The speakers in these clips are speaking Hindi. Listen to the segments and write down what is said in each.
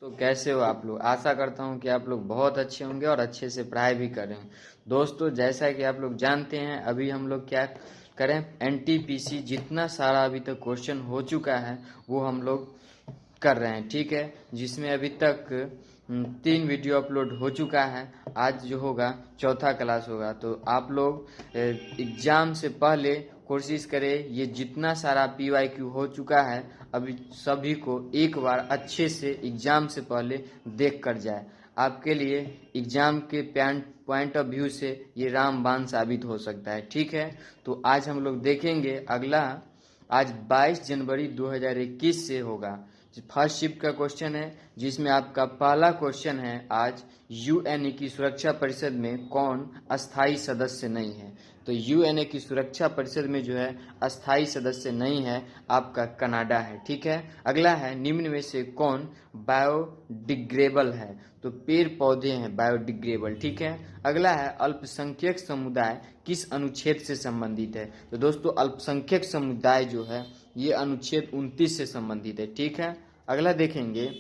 तो कैसे हो आप लोग। आशा करता हूँ कि आप लोग बहुत अच्छे होंगे और अच्छे से पढ़ाई भी कर रहे हैं। दोस्तों, जैसा कि आप लोग जानते हैं, अभी हम लोग क्या करें, एनटीपीसी जितना सारा अभी तक क्वेश्चन हो चुका है वो हम लोग कर रहे हैं, ठीक है। जिसमें अभी तक 3 वीडियो अपलोड हो चुका है। आज जो होगा चौथा क्लास होगा। तो आप लोग एग्जाम से पहले कोशिश करें, ये जितना सारा PYQ हो चुका है अभी सभी को एक बार अच्छे से एग्जाम से पहले देख कर जाए। आपके लिए एग्जाम के पॉइंट ऑफ व्यू से ये रामबाण साबित हो सकता है, ठीक है। तो आज हम लोग देखेंगे अगला, आज 22 जनवरी 2021 से होगा। फर्स्ट शिफ्ट का क्वेश्चन है, जिसमें आपका पहला क्वेश्चन है आज, यूएनए की सुरक्षा परिषद में कौन अस्थायी सदस्य नहीं है। तो यूएनए की सुरक्षा परिषद में जो है अस्थायी सदस्य नहीं है, आपका कनाडा है, ठीक है। अगला है, निम्न में से कौन बायोडिग्रेबल है। तो पेड़ पौधे हैं बायोडिग्रेबल, ठीक है। अगला है, अल्पसंख्यक समुदाय किस अनुच्छेद से संबंधित है। तो दोस्तों, अल्पसंख्यक समुदाय जो है ये अनुच्छेद 29 से संबंधित है, ठीक है। अगला देखेंगे,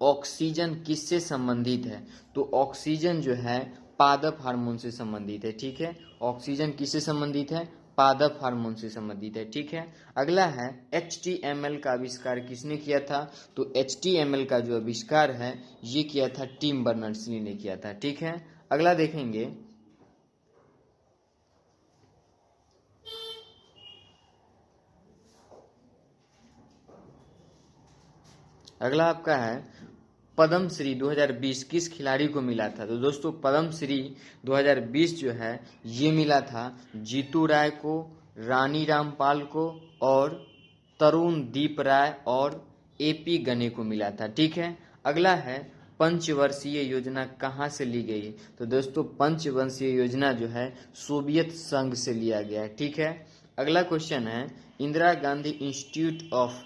ऑक्सीजन किससे संबंधित है। तो ऑक्सीजन जो है पादप हार्मोन से संबंधित है, ठीक है। ऑक्सीजन किससे संबंधित है, पादप हार्मोन से संबंधित है, ठीक है। अगला है, HTML का आविष्कार किसने किया था। तो HTML का जो आविष्कार है ये किया था टिम बर्नर्स-ली ने किया था, ठीक है। अगला देखेंगे, अगला आपका है, पद्मश्री 2020 किस खिलाड़ी को मिला था। तो दोस्तों, पद्मश्री 2020 जो है ये मिला था जीतू राय को, रानी रामपाल को और तरुण दीप राय और AP गने को मिला था, ठीक है। अगला है, पंचवर्षीय योजना कहाँ से ली गई। तो दोस्तों, पंचवर्षीय योजना जो है सोवियत संघ से लिया गया है, ठीक है। अगला क्वेश्चन है, Indira Gandhi institute of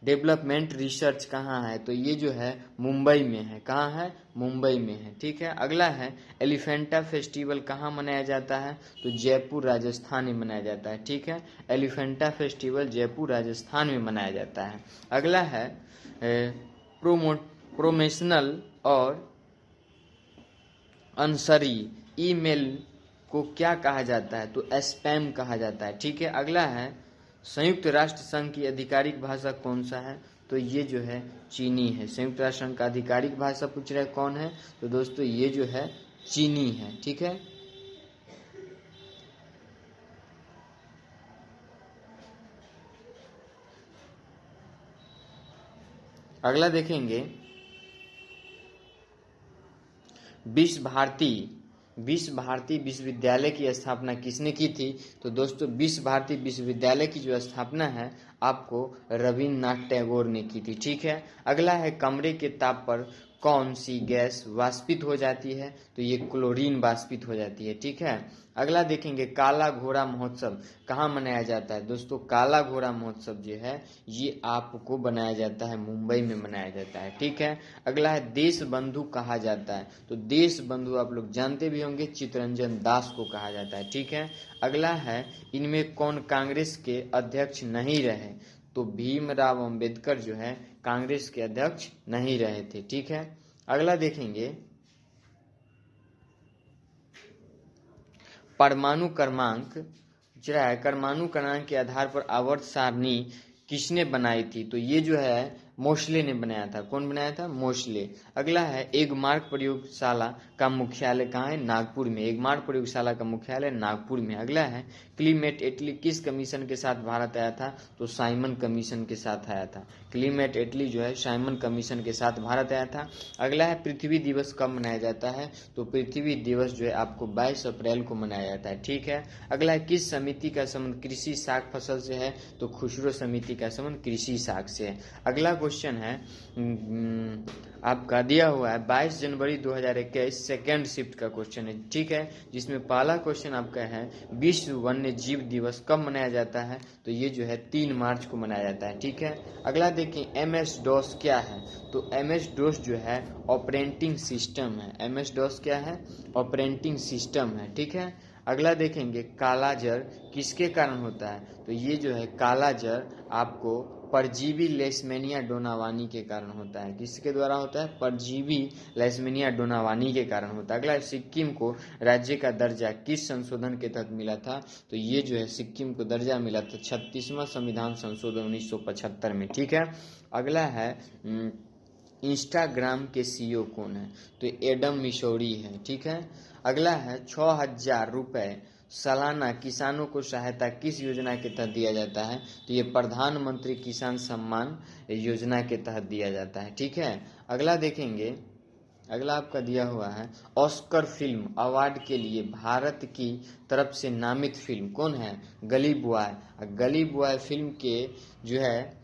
development research कहाँ है। तो ये जो है मुंबई में है। कहाँ है, मुंबई में है, ठीक है। अगला है, एलिफेंटा फेस्टिवल कहाँ मनाया जाता है। तो जयपुर राजस्थान में मनाया जाता है, ठीक है। एलिफेंटा फेस्टिवल जयपुर राजस्थान में मनाया जाता है। अगला है, प्रोमोशनल और अनसरी ईमेल को क्या कहा जाता है। तो स्पैम कहा जाता है, ठीक है। अगला है, संयुक्त राष्ट्र संघ की आधिकारिक भाषा कौन सा है। तो ये जो है चीनी है। संयुक्त राष्ट्र संघ का आधिकारिक भाषा पूछ रहा है कौन है। तो दोस्तों, ये जो है चीनी है, ठीक है। अगला देखेंगे, विश्व भारती विश्वविद्यालय की स्थापना किसने की थी। तो दोस्तों, विश्व भारती विश्वविद्यालय की जो स्थापना है आपको रविन्द्रनाथ टैगोर ने की थी, ठीक है। अगला है, कमरे के ताप पर कौन सी गैस वाष्पित हो जाती है। तो ये क्लोरीन वाष्पित हो जाती है, ठीक है। अगला देखेंगे, काला घोड़ा महोत्सव कहाँ मनाया जाता है। दोस्तों, काला घोड़ा महोत्सव जो है ये आपको बनाया जाता है मुंबई में मनाया जाता है, ठीक है। अगला है, देश बंधु कहा जाता है। तो देश बंधु आप लोग जानते भी होंगे, चित्तरंजन दास को कहा जाता है, ठीक है। अगला है, इनमें कौन कांग्रेस के अध्यक्ष नहीं रहे। तो भीमराव अंबेडकर जो है कांग्रेस के अध्यक्ष नहीं रहे थे, ठीक है। अगला देखेंगे, परमाणु क्रमांक के आधार पर आवर्त सारणी किसने बनाई थी। तो ये जो है मोस्ले ने बनाया था। कौन बनाया था, मोस्ले। अगला है, एगमार्क प्रयोगशाला का मुख्यालय कहाँ है, नागपुर में। एगमार्क प्रयोगशाला का मुख्यालय नागपुर में। अगला है, क्लीमेट एटली किस कमीशन के साथ भारत आया था। तो साइमन कमीशन के साथ आया था। क्लीमेट एटली जो है साइमन कमीशन के साथ भारत आया था। अगला है, पृथ्वी दिवस कब मनाया जाता है। तो पृथ्वी दिवस जो है आपको 22 अप्रैल को मनाया जाता है, ठीक है। अगला है, किस समिति का संबंध कृषि साग फसल से है। तो खुसरो समिति का संबंध कृषि साग से है। अगला क्वेश्चन है, आपका दिया हुआ है 22 जनवरी 2021 सेकेंड शिफ्ट का क्वेश्चन है, ठीक है। जिसमें पहला क्वेश्चन आपका है, विश्व वन्य जीव दिवस कब मनाया जाता है। तो ये जो है 3 मार्च को मनाया जाता है, ठीक है। अगला देखें, MS-DOS क्या है। तो MS-DOS जो है ऑपरेटिंग सिस्टम है। MS-DOS क्या है, ऑपरेटिंग सिस्टम है, ठीक है। अगला देखेंगे, काला जर किसके कारण होता है। तो ये जो है काला जर आपको परजीवी लेशमेनिया डोनावानी के कारण होता है। किसके द्वारा होता है? परजीवी लेशमेनिया डोनावानी के कारण होता है। अगला है, सिक्किम को राज्य का दर्जा किस संशोधन के तहत मिला था? तो ये जो है सिक्किम को दर्जा मिला था 36वां संविधान संशोधन 1975 में। ठीक है। अगला है, इंस्टाग्राम के सीईओ कौन है? तो एडम मिशौरी है। ठीक है। अगला है, 6,000 रुपए सालाना किसानों को सहायता किस योजना के तहत दिया जाता है? तो ये प्रधानमंत्री किसान सम्मान योजना के तहत दिया जाता है। ठीक है। अगला देखेंगे, अगला आपका दिया हुआ है, ऑस्कर फिल्म अवार्ड के लिए भारत की तरफ से नामित फिल्म कौन है? गली बॉय। गली बॉय फिल्म के जो है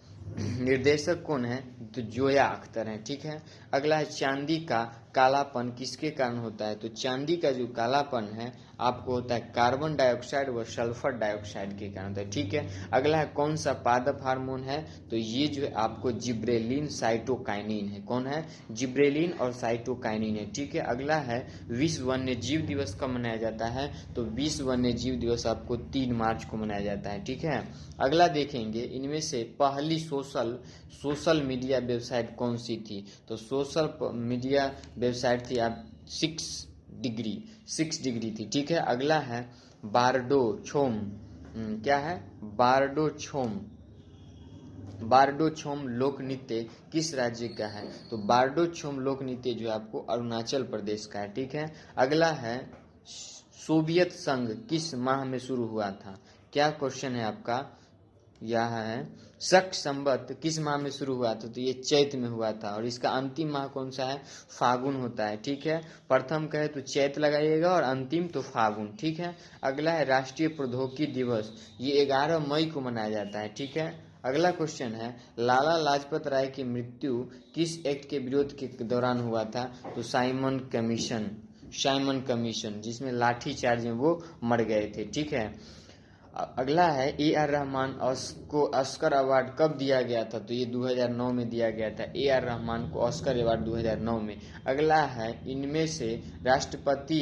निर्देशक कौन है? तो जोया अख्तर है। ठीक है। अगला है, चांदी का कालापन किसके कारण होता है? तो चांदी का जो कालापन है आपको होता है कार्बन डाइऑक्साइड व सल्फर डाइऑक्साइड के कारण होता है। ठीक है। अगला है, कौन सा पादप हार्मोन है? तो ये जो है आपको जिब्रेलिन साइटोकाइनिन है। कौन है? जिब्रेलिन और साइटोकाइनिन है। ठीक है। अगला है, विश्व वन्य जीव दिवस कब मनाया जाता है? तो विश्व वन्य जीव दिवस आपको 3 मार्च को मनाया जाता है। ठीक है। अगला देखेंगे, इनमें से पहली सोशल मीडिया वेबसाइट कौन सी थी? तो सोशल मीडिया वेबसाइट थी आप 6 डिग्री थी। ठीक है। अगला है, बारडो छोम, क्या है? बारडो छोम लोक नृत्य किस राज्य का है? तो बारडो छोम लोक नृत्य जो है आपको अरुणाचल प्रदेश का है। ठीक है। अगला है, सोवियत संघ किस माह में शुरू हुआ था? क्या क्वेश्चन है आपका? यह है, शक संवत किस माह में शुरू हुआ था? तो ये चैत में हुआ था। और इसका अंतिम माह कौन सा है? फागुन होता है। ठीक है। प्रथम कहे तो चैत लगाइएगा और अंतिम तो फागुन। ठीक है। अगला है, राष्ट्रीय प्रौद्योगिकी दिवस, ये 11 मई को मनाया जाता है। ठीक है। अगला क्वेश्चन है, लाला लाजपत राय की मृत्यु किस एक्ट के विरोध के दौरान हुआ था? तो साइमन कमीशन, जिसमें लाठी चार्ज में वो मर गए थे। ठीक है। अगला है, ए आर रहमान को ऑस्कर अवार्ड कब दिया गया था? तो ये 2009 में दिया गया था ए आर रहमान को ऑस्कर अवार्ड 2009 में। अगला है, इनमें से राष्ट्रपति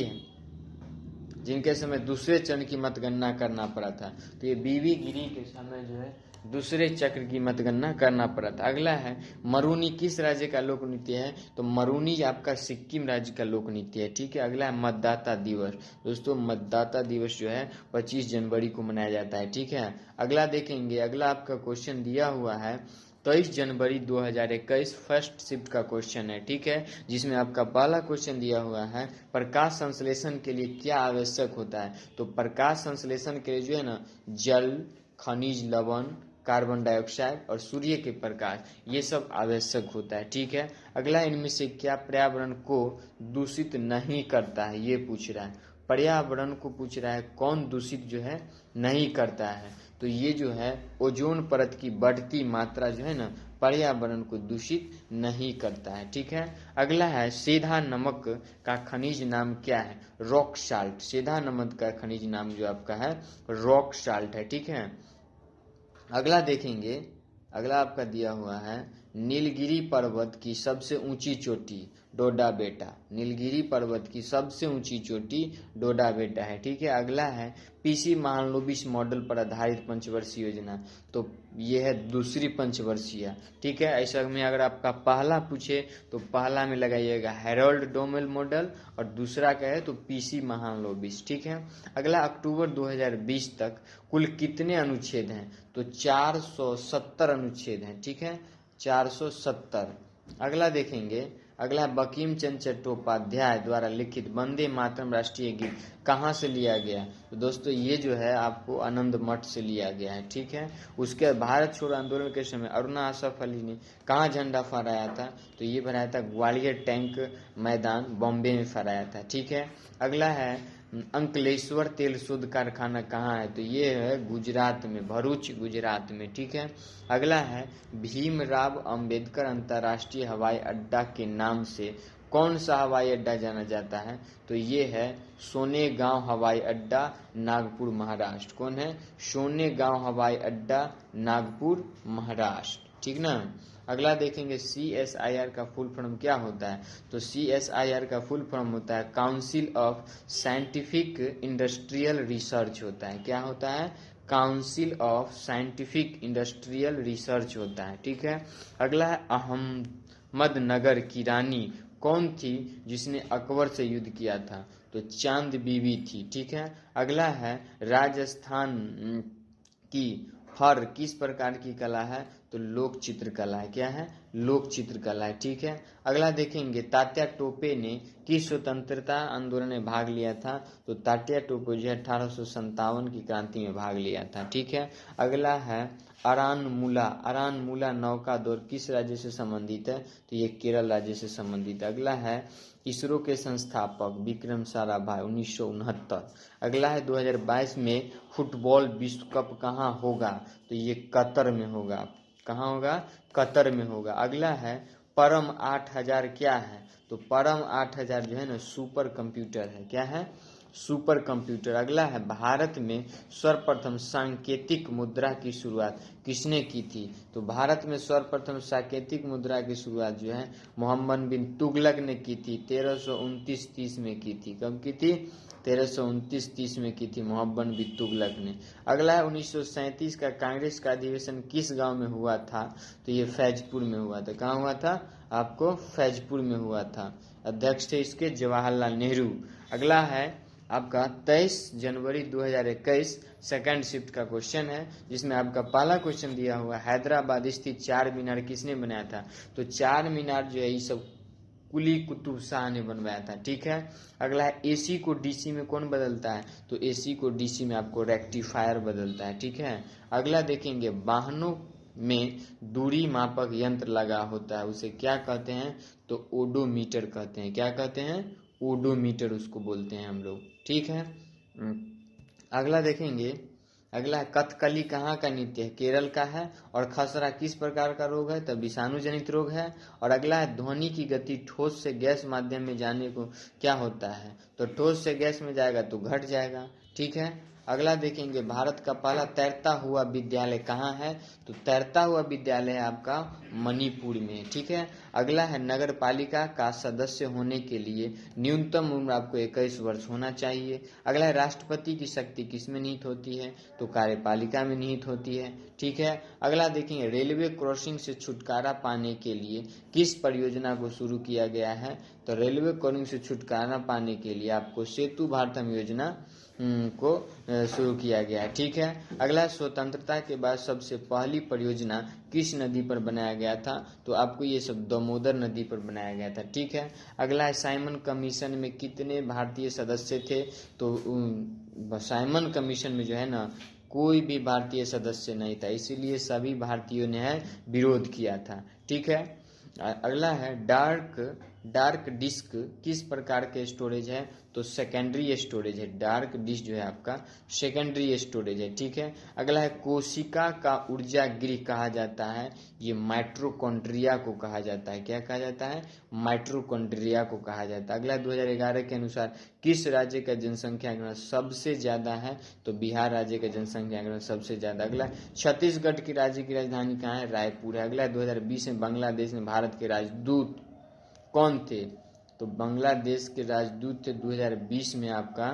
जिनके समय दूसरे चरण की मतगणना करना पड़ा था, तो ये बीवी गिरी के समय जो है दूसरे चक्र की मतगणना करना पड़ा था। अगला है, मरूनी किस राज्य का लोक नृत्य है? तो मरूनी आपका सिक्किम राज्य का लोक नृत्य है। ठीक है। अगला है, मतदाता दिवस। दोस्तों मतदाता दिवस जो है 25 जनवरी को मनाया जाता है। ठीक है। अगला देखेंगे, अगला आपका क्वेश्चन दिया हुआ है 23 जनवरी 2021 फर्स्ट शिफ्ट का क्वेश्चन है। ठीक है। जिसमें आपका पहला क्वेश्चन दिया हुआ है, प्रकाश संश्लेषण के लिए क्या आवश्यक होता है? तो प्रकाश संश्लेषण के लिए जो है ना, जल, खनिज लवण, कार्बन डाइऑक्साइड और सूर्य के प्रकाश, ये सब आवश्यक होता है। ठीक है। अगला, इनमें से क्या पर्यावरण को दूषित नहीं करता है? ये पूछ रहा है, पर्यावरण को पूछ रहा है कौन दूषित जो है नहीं करता है? तो ये जो है ओजोन परत की बढ़ती मात्रा जो है ना पर्यावरण को दूषित नहीं करता है। ठीक है। अगला है, सेधा नमक का खनिज नाम क्या है? Rock salt. सेधा नमक का खनिज नाम जो आपका है रॉक साल्ट है। ठीक है। अगला देखेंगे, अगला आपका दिया हुआ है, नीलगिरी पर्वत की सबसे ऊंची चोटी डोडा बेटा। नीलगिरी पर्वत की सबसे ऊंची चोटी डोडा बेटा है। ठीक है। अगला है, पीसी महालनोबिस मॉडल पर आधारित पंचवर्षीय योजना। तो ये है दूसरी पंचवर्षीय। ठीक है। ऐसा में अगर आपका पहला पूछे तो पहला में लगाइएगा हैरोल्ड डोमेल मॉडल और दूसरा का है तो पीसी महालनोबिस। ठीक है। अगला, अक्टूबर 2020 तक कुल कितने अनुच्छेद हैं? तो 470 अनुच्छेद हैं। ठीक है। 470। अगला देखेंगे, अगला, बंकिम चंद्र चट्टोपाध्याय द्वारा लिखित वंदे मातरम राष्ट्रीय गीत कहाँ से लिया गया? तो दोस्तों ये जो है आपको आनंद मठ से लिया गया है। ठीक है। उसके भारत छोड़ो आंदोलन के समय अरुणा आसफ अली ने कहाँ झंडा फहराया था? तो ये फहराया था ग्वालियर टैंक मैदान बॉम्बे में फहराया था। ठीक है। अगला है, अंकलेश्वर तेल शोध कारखाना कहाँ है? तो ये है गुजरात में, भरूच गुजरात में। ठीक है। अगला है, भीमराव अंबेडकर अंतर्राष्ट्रीय हवाई अड्डा के नाम से कौन सा हवाई अड्डा जाना जाता है? तो ये है सोनेगांव हवाई अड्डा, नागपुर महाराष्ट्र। कौन है? सोनेगांव हवाई अड्डा, नागपुर महाराष्ट्र। ठीक ना। अगला देखेंगे, CSIR का फुल फॉर्म क्या होता है? तो CSIR का फुल फॉर्म होता है council of scientific industrial research होता है। क्या होता है? Council of scientific industrial research होता है, ठीक है। अगला है अहमदनगर की रानी कौन थी जिसने अकबर से युद्ध किया था? तो चांद बीबी थी, ठीक है। अगला है राजस्थान की फर किस प्रकार की कला है? तो लोक चित्रकला है। क्या है? लोक चित्रकला है, ठीक है। अगला देखेंगे तात्या टोपे ने किस स्वतंत्रता आंदोलन में भाग लिया था? तो तात्या टोपे जो 1857 की क्रांति में भाग लिया था, ठीक है। अगला है अरानमुला नौका दौड़ किस राज्य से संबंधित है? तो ये केरल राज्य से संबंधित है। अगला है इसरो के संस्थापक विक्रम साराभाई 1969। अगला है 2022 में फुटबॉल विश्व कप कहाँ होगा? तो ये कतर में होगा। कहाँ होगा? कतर में होगा। अगला है परम 8000 क्या है? तो परम 8000 जो है ना सुपर कंप्यूटर है। क्या है? Super computer. अगला है भारत में सर्वप्रथम सांकेतिक मुद्रा की शुरुआत किसने की थी? तो भारत में सर्वप्रथम सांकेतिक मुद्रा की शुरुआत जो है मोहम्मद बिन तुगलक ने की थी। 1329-30 में की थी। कब की थी? 1329-30 में की थी मोहम्मद बिन तुगलक ने। अगला है 1937 का कांग्रेस का अधिवेशन किस गांव में हुआ था? तो ये फैजपुर में हुआ था। कहाँ हुआ था? आपको फैजपुर में हुआ था। अध्यक्ष थे इसके जवाहरलाल नेहरू। अगला है आपका 23 जनवरी 2021 सेकंड शिफ्ट का क्वेश्चन है, जिसमें आपका पहला क्वेश्चन दिया हुआ हैदराबाद स्थित चार मीनार किसने बनाया था? तो चार मीनार जो है ये सब कुली कुतुब शाह ने बनवाया था, ठीक है। अगला है एसी को डीसी में कौन बदलता है? तो एसी को डीसी में आपको रेक्टिफायर बदलता है, ठीक है। अगला देखेंगे वाहनों में दूरी मापक यंत्र लगा होता है उसे क्या कहते हैं? तो ओडोमीटर कहते हैं। क्या कहते हैं? ओडोमीटर उसको बोलते हैं हम लोग, ठीक है। अगला देखेंगे, अगला है कथकली कहाँ का नृत्य है? केरल का है। और खसरा किस प्रकार का रोग है? तब विषाणु जनित रोग है। और अगला है ध्वनि की गति ठोस से गैस माध्यम में जाने को क्या होता है? तो ठोस से गैस में जाएगा तो घट जाएगा, ठीक है। अगला देखेंगे भारत का पहला तैरता हुआ विद्यालय कहाँ है? तो तैरता हुआ विद्यालय है आपका मणिपुर में, ठीक है। अगला है नगर पालिका का सदस्य होने के लिए न्यूनतम उम्र आपको 21 वर्ष होना चाहिए। अगला है राष्ट्रपति की शक्ति किसमें निहित होती है? तो कार्यपालिका में निहित होती है, ठीक है। अगला देखेंगे रेलवे क्रॉसिंग से छुटकारा पाने के लिए किस परियोजना को शुरू किया गया है? तो रेलवे क्रॉसिंग से छुटकारा पाने के लिए आपको सेतु भारतम योजना को शुरू किया गया है, ठीक है। अगला स्वतंत्रता के बाद सबसे पहली परियोजना किस नदी पर बनाया गया था? तो आपको ये सब दामोदर नदी पर बनाया गया था, ठीक है। अगला है साइमन कमीशन में कितने भारतीय सदस्य थे? तो साइमन कमीशन में जो है ना कोई भी भारतीय सदस्य नहीं था, इसीलिए सभी भारतीयों ने विरोध किया था, ठीक है। अगला है डार्क डिस्क किस प्रकार के स्टोरेज है? तो सेकेंडरी स्टोरेज है। डार्क डिस्क जो है आपका सेकेंडरी स्टोरेज है, ठीक है। अगला है कोशिका का ऊर्जा गृह कहा जाता है, ये माइटोकॉन्ड्रिया को कहा जाता है। क्या कहा जाता है? माइटोकॉन्ड्रिया को कहा जाता है। अगला 2011 के अनुसार किस राज्य का जनसंख्या आंकड़ा सबसे ज्यादा है? तो बिहार राज्य का जनसंख्या आंकड़ा सबसे ज्यादा। अगला छत्तीसगढ़ की राज्य की राजधानी कहाँ है? रायपुर है। अगला 2020 में बांग्लादेश में भारत के राजदूत कौन थे? तो बांग्लादेश के राजदूत थे 2020 में आपका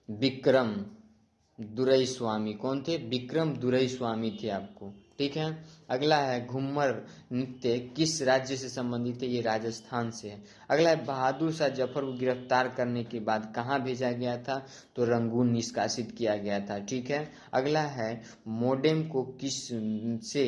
विक्रम दुरईस्वामी। कौन थे? विक्रम दुरईस्वामी थे आपको, ठीक है। अगला है घूमर नृत्य किस राज्य से संबंधित है? ये राजस्थान से है। अगला है बहादुर शाह जफर को गिरफ्तार करने के बाद कहाँ भेजा गया था? तो रंगून निष्कासित किया गया था, ठीक है। अगला है मोडेम को किस से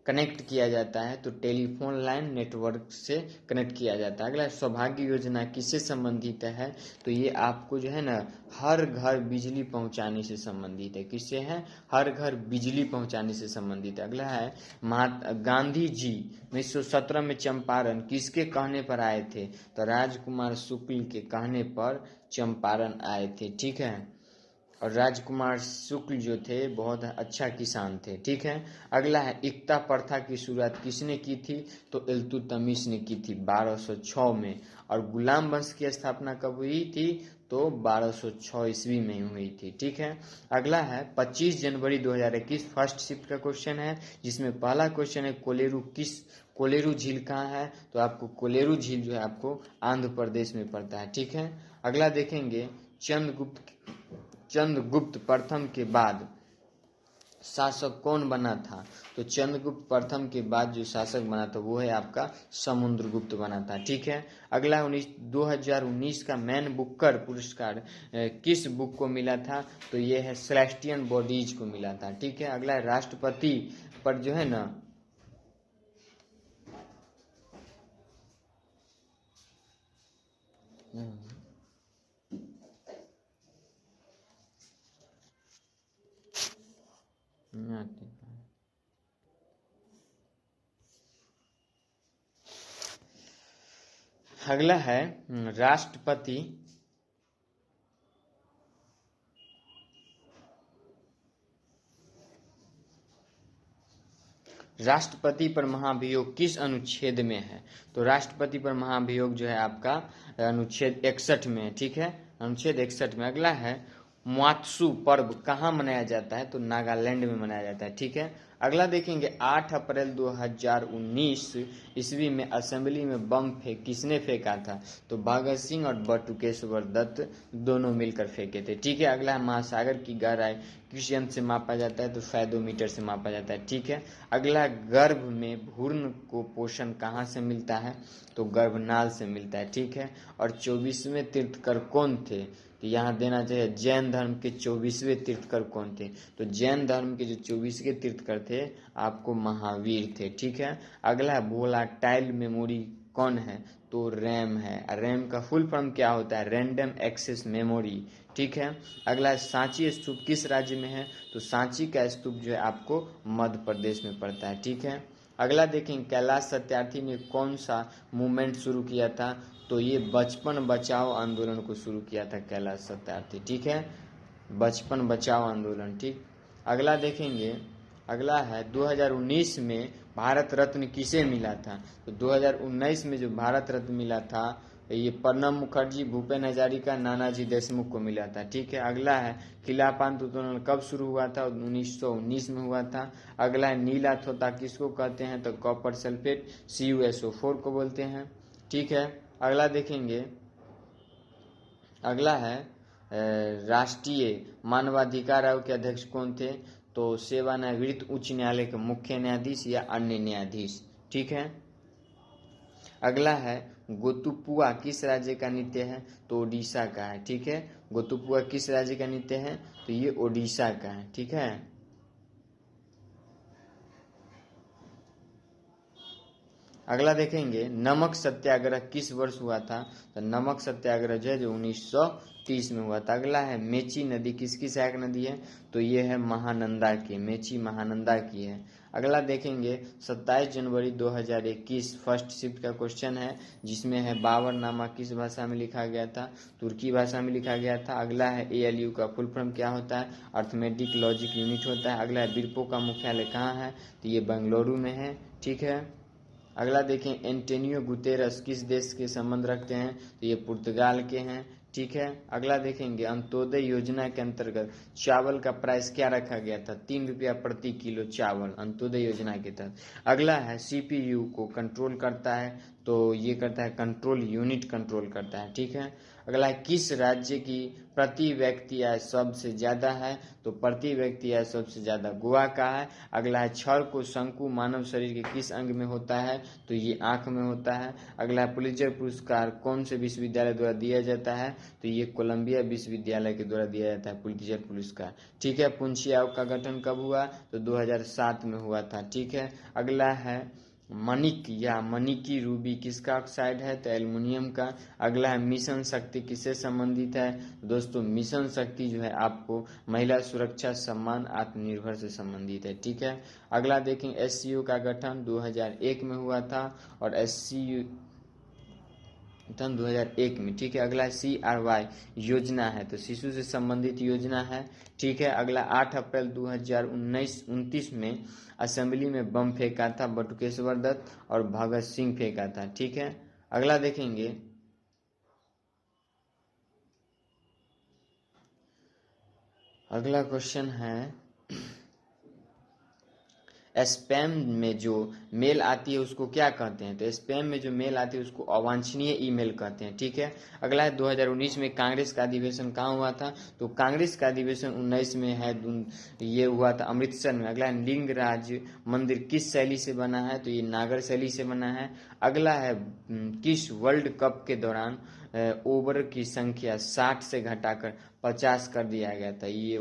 कनेक्ट किया जाता है? तो टेलीफोन लाइन नेटवर्क से कनेक्ट किया जाता है। अगला सौभाग्य योजना किससे संबंधित है? तो ये आपको जो है ना हर घर बिजली पहुंचाने से संबंधित है। किससे है? हर घर बिजली पहुंचाने से संबंधित है। अगला है महात्मा गांधी जी 1917 में चंपारण किसके कहने पर आए थे? तो राजकुमार शुक्ल के कहने पर चंपारण आए थे, ठीक है। और राजकुमार शुक्ल जो थे बहुत अच्छा किसान थे। ठीक है, अगला है इक्ता प्रथा की शुरुआत किसने की थी? तो इल्तुतमिश ने की थी 1206 में। और गुलाम वंश की स्थापना कब हुई थी? तो 1206 ईस्वी में हुई थी। ठीक है, अगला है 25 जनवरी 2021 फर्स्ट शिफ्ट का क्वेश्चन है, जिसमें पहला क्वेश्चन है कोलेरू झील कहाँ है? तो आपको कोलेरू झील जो है आपको आंध्र प्रदेश में पड़ता है। ठीक है, अगला देखेंगे चंद्रगुप्त प्रथम के बाद शासक कौन बना था? तो चंद्रगुप्त प्रथम के बाद जो शासक बना था वो है आपका समुद्रगुप्त बना था। ठीक है, अगला 2019 का मैन बुकर पुरस्कार किस बुक को मिला था? तो ये है सेलेस्टियन बॉडीज को मिला था। ठीक है, अगला है राष्ट्रपति पर जो है ना अगला है राष्ट्रपति पर महाभियोग किस अनुच्छेद में है? तो राष्ट्रपति पर महाभियोग जो है आपका अनुच्छेद 61 में है। ठीक है, अनुच्छेद 61 में। अगला है मुआत्सु पर्व कहाँ मनाया जाता है? तो नागालैंड में मनाया जाता है। ठीक है, अगला देखेंगे 8 अप्रैल 2019 ईस्वी में असेंबली में बम किसने फेंका था? तो भगत सिंह और बटुकेश्वर दत्त दोनों मिलकर फेंके थे। ठीक है, अगला है महासागर की गहराई किस यंत्र से मापा जाता है? तो फैदोमीटर से मापा जाता है। ठीक है, अगला गर्भ में भ्रूण को पोषण कहाँ से मिलता है? तो गर्भनाल से मिलता है। ठीक है, और 24वें तीर्थकर कौन थे? तो यहाँ देना चाहिए जैन धर्म के 24वें तीर्थकर कौन थे? तो जैन धर्म के जो 24वें तीर्थकर थे आपको महावीर थे। ठीक है, अगला है वोलाटाइल मेमोरी कौन है? तो रैम है। रैम का फुल फॉर्म क्या होता है? Random access memory. ठीक है, अगला सांची स्तूप किस राज्य में है? तो सांची का स्तूप जो है आपको मध्य प्रदेश में पड़ता है। ठीक है, अगला देखें कैलाश सत्यार्थी ने कौन सा मूवमेंट शुरू किया था? तो ये बचपन बचाओ आंदोलन को शुरू किया था कैलाश सत्यार्थी। ठीक है, बचपन बचाओ आंदोलन। ठीक, अगला देखेंगे, अगला है 2019 में भारत रत्न किसे मिला था? तो 2019 में जो भारत रत्न मिला था ये प्रणब मुखर्जी, भूपेन हजारिका, नानाजी देशमुख को मिला था। ठीक है, अगला है खिलाफत आंदोलन कब शुरू हुआ था? 1919 में हुआ था। अगला है नीला थोता किसको कहते हैं? तो कॉपर सल्फेट CuSO4 को बोलते हैं। ठीक है, अगला देखेंगे, अगला है राष्ट्रीय मानवाधिकार आयोग के अध्यक्ष कौन थे? तो सेवानिवृत्त उच्च न्यायालय के मुख्य न्यायाधीश या अन्य न्यायाधीश। ठीक है, अगला है गोतुपुआ किस राज्य का नृत्य है? तो ओडिशा का है। ठीक है, गोतुपुआ किस राज्य का नृत्य है? तो ये ओडिशा का है। ठीक है, अगला देखेंगे नमक सत्याग्रह किस वर्ष हुआ था? तो नमक सत्याग्रह जो है जो 1930 में हुआ था। अगला है मेची नदी किसकी सहायक नदी है? तो ये है महानंदा की, मेची महानंदा की है। अगला देखेंगे 27 जनवरी 2021 फर्स्ट शिफ्ट का क्वेश्चन है, जिसमें है बाबरनामा किस भाषा में लिखा गया था? तुर्की भाषा में लिखा गया था। अगला है ALU का फुल फॉर्म क्या होता है? अर्थमेटिक लॉजिक यूनिट होता है। अगला है बिरपो का मुख्यालय कहाँ है? तो ये बेंगलुरु में है। ठीक है, अगला देखें एंटोनियो गुतेरस किस देश के संबंध रखते हैं? तो ये पुर्तगाल के हैं। ठीक है, अगला देखेंगे अंत्योदय योजना के अंतर्गत चावल का प्राइस क्या रखा गया था? 3 रुपया प्रति किलो चावल अंत्योदय योजना के तहत। अगला है CPU को कंट्रोल करता है, तो ये करता है कंट्रोल यूनिट कंट्रोल करता है। ठीक है, अगला है किस राज्य की प्रति व्यक्ति आय सबसे ज्यादा है? तो प्रति व्यक्ति आय सबसे ज्यादा गोवा का है। अगला है क्षर को शंकु मानव शरीर के किस अंग में होता है? तो ये आंख में होता है। अगला है पुलित्जर पुरस्कार कौन से विश्वविद्यालय द्वारा दिया जाता है? तो ये कोलंबिया विश्वविद्यालय के द्वारा दिया जाता है पुलित्जर पुरस्कार। ठीक है, पुंछी आयोग का गठन कब हुआ? तो 2007 में हुआ था। ठीक है, अगला है मणिक या मणिकी रूबी किसका ऑक्साइड है? तो एल्युमिनियम का। अगला है मिशन शक्ति किससे संबंधित है? दोस्तों मिशन शक्ति जो है आपको महिला सुरक्षा सम्मान आत्मनिर्भर से संबंधित है। ठीक है, अगला देखें SCO का गठन 2001 में हुआ था और सन 2001 में, ठीक है। अगला CRY योजना है, तो शिशु से संबंधित योजना है, ठीक है। अगला 8 अप्रैल 2029 में असेंबली में बम फेंका था बटुकेश्वर दत्त और भगत सिंह फेंका था, ठीक है। अगला देखेंगे, अगला क्वेश्चन है स्पैम में जो मेल आती है उसको क्या कहते हैं? तो स्पैम में जो मेल आती है उसको अवांछनीय ईमेल कहते हैं, ठीक है। अगला है 2019 में कांग्रेस का अधिवेशन कहाँ हुआ था? तो कांग्रेस का अधिवेशन 19 में है, ये हुआ था अमृतसर में। अगला है लिंगराज मंदिर किस शैली से बना है? तो ये नागर शैली से बना है। अगला है किस वर्ल्ड कप के दौरान ओवर की संख्या 60 से घटाकर 50 कर दिया गया था? ये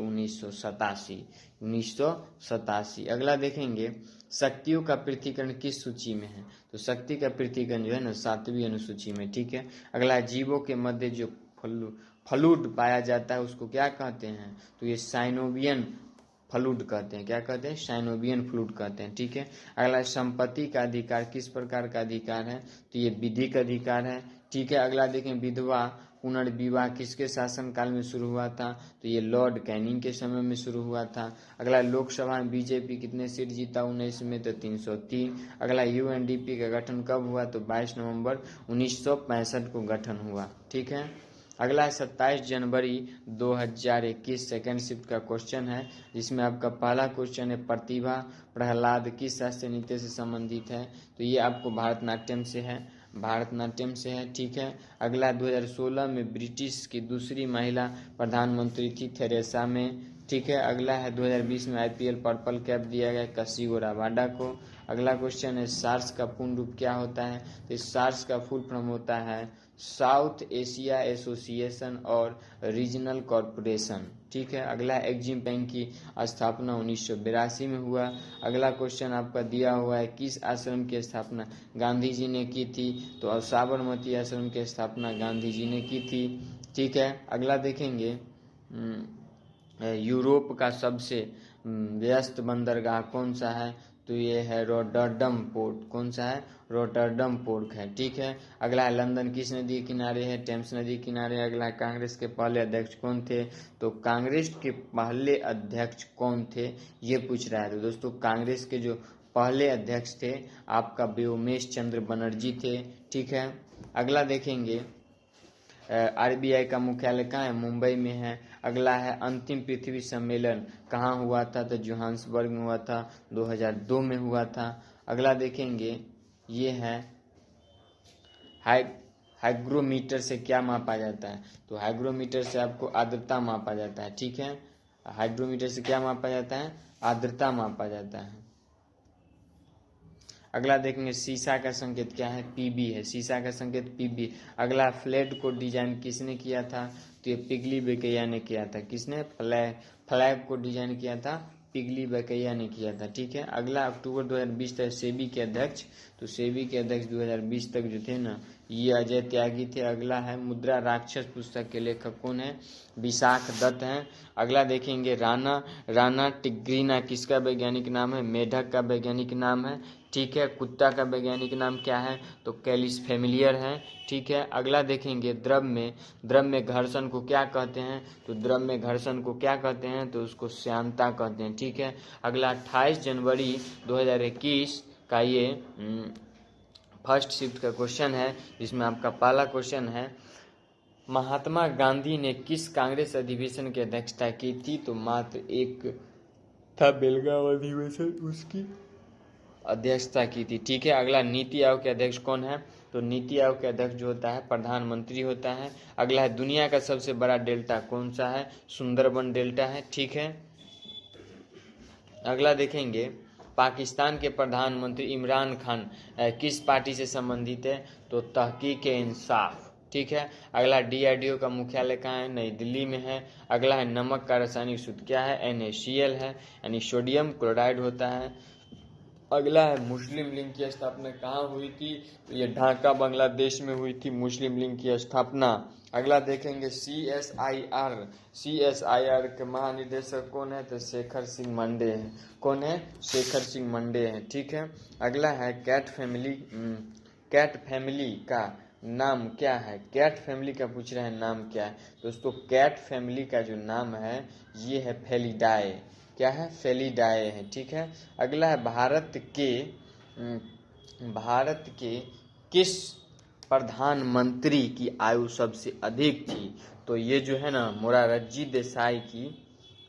1987। अगला देखेंगे शक्तियों का पृथक्करण किस सूची में है? तो शक्ति का पृथक्करण जो है ना 7वीं अनुसूची में, ठीक है। अगला जीवों के मध्य जो फ्लूइड पाया जाता है उसको क्या कहते हैं? तो ये साइनोवियन फ्लूइड कहते हैं। क्या कहते हैं? साइनोवियन फ्लूइड कहते हैं, ठीक है। अगला संपत्ति का अधिकार किस प्रकार का अधिकार है? तो ये विधिक अधिकार है, ठीक है। अगला देखें विधवा पुनर्विवाह किसके शासनकाल में शुरू हुआ था? तो ये लॉर्ड कैनिंग के समय में शुरू हुआ था। अगला लोकसभा में बीजेपी कितने सीट जीता 19 में? तो 303। अगला UNDP का गठन कब हुआ? तो 22 नवंबर 1965 को गठन हुआ, ठीक है। अगला है 27 जनवरी 2021 सेकेंड शिफ्ट का क्वेश्चन है, जिसमें आपका पहला क्वेश्चन है प्रतिभा प्रहलाद किस शास्त्रीय नृत्य से संबंधित है? तो ये आपको भारतनाट्यम से है, भारतनाट्यम से है, ठीक है। अगला 2016 में ब्रिटिश की दूसरी महिला प्रधानमंत्री थी थेरेसा में, ठीक है। अगला है 2020 में IPL पर्पल कैप दिया गया कशिगो रबाडा को। अगला क्वेश्चन है सार्स का पूर्ण रूप क्या होता है? तो इस सार्स का फुल फॉर्म होता है साउथ एशिया एसोसिएशन और रीजनल कॉरपोरेशन, ठीक है। अगला एग्जिम बैंक की स्थापना 1982 में हुआ। अगला क्वेश्चन आपका दिया हुआ है किस आश्रम की स्थापना गांधी जी ने की थी? तो साबरमती आश्रम की स्थापना गांधी जी ने की थी, ठीक है। अगला देखेंगे यूरोप का सबसे व्यस्त बंदरगाह कौन सा है? तो ये है रोटरडम पोर्ट। कौन सा है? रोटरडम पोर्ट है, ठीक है। अगला है लंदन किस नदी के किनारे है? टेम्स नदी के किनारे। अगला है कांग्रेस के पहले अध्यक्ष कौन थे? तो कांग्रेस के पहले अध्यक्ष कौन थे ये पूछ रहा है। तो दोस्तों कांग्रेस के जो पहले अध्यक्ष थे आपका व्योमेश चंद्र बनर्जी थे, ठीक है। अगला देखेंगे RBI का मुख्यालय कहाँ है? मुंबई में है। अगला है अंतिम पृथ्वी सम्मेलन कहाँ हुआ था? तो जोहान्सबर्ग में हुआ था, 2002 में हुआ था। अगला देखेंगे ये है हाइग्रोमीटर से क्या मापा जाता है? तो हाइग्रोमीटर से आपको आर्द्रता मापा जाता है, ठीक है। हाइग्रोमीटर से क्या मापा जाता है? आर्द्रता मापा जाता है। अगला देखेंगे सीसा का संकेत क्या है? PB है, सीसा का संकेत PB। अगला फ्लैग को डिजाइन किसने किया था? तो ये पिगली बेकैया ने किया था। किसने? फ्लैग को डिजाइन किया था पिगली बेकैया ने किया था, ठीक है। अगला अक्टूबर 2020 तक सेबी के अध्यक्ष, तो सेबी के अध्यक्ष 2020 तक जो थे ना ये अजय त्यागी थे। अगला है मुद्रा राक्षस पुस्तक के लेखक कौन है? विशाख दत्त हैं। अगला देखेंगे राणा टिग्रीना किसका वैज्ञानिक नाम है? मेढक का वैज्ञानिक नाम है, ठीक है। कुत्ता का वैज्ञानिक नाम क्या है? तो कैलिस फेमिलियर है, ठीक है। अगला देखेंगे द्रव में घर्षण को क्या कहते हैं? तो द्रव में घर्षण को क्या कहते हैं? तो उसको श्यानता कहते हैं, ठीक है। अगला 28 जनवरी 2021 का ये फर्स्ट शिफ्ट का क्वेश्चन है, जिसमें आपका पहला क्वेश्चन है महात्मा गांधी ने किस कांग्रेस अधिवेशन की अध्यक्षता की थी? तो मात्र एक था बेलगांव अधिवेशन, उसकी अध्यक्षता की थी, ठीक है। अगला नीति आयोग के अध्यक्ष कौन है? तो नीति आयोग के अध्यक्ष जो होता है प्रधानमंत्री होता है। अगला है दुनिया का सबसे बड़ा डेल्टा कौन सा है? सुंदरबन डेल्टा है, ठीक है। अगला देखेंगे पाकिस्तान के प्रधानमंत्री इमरान खान किस पार्टी से संबंधित है? तो तहकीक-ए-इंसाफ, ठीक है। अगला DRDO का मुख्यालय कहाँ है? नई दिल्ली में है। अगला है नमक का रासायनिक सूत्र क्या है? NaCl है, यानी सोडियम क्लोराइड होता है। अगला है मुस्लिम लीग की स्थापना कहाँ हुई थी? तो ये ढाका बांग्लादेश में हुई थी मुस्लिम लीग की स्थापना। अगला देखेंगे CSIR के महानिदेशक कौन है? तो शेखर सिंह मंडे हैं। कौन है? शेखर सिंह मंडे हैं, ठीक है। अगला है कैट फैमिली का नाम क्या है? कैट फैमिली का पूछ रहे हैं, नाम क्या है दोस्तों? कैट फैमिली का जो नाम है ये है फेलिडाए। क्या है? फेलिडाए है, ठीक है। अगला है भारत के किस प्रधानमंत्री की आयु सबसे अधिक थी? तो ये जो है ना मोरारजी देसाई की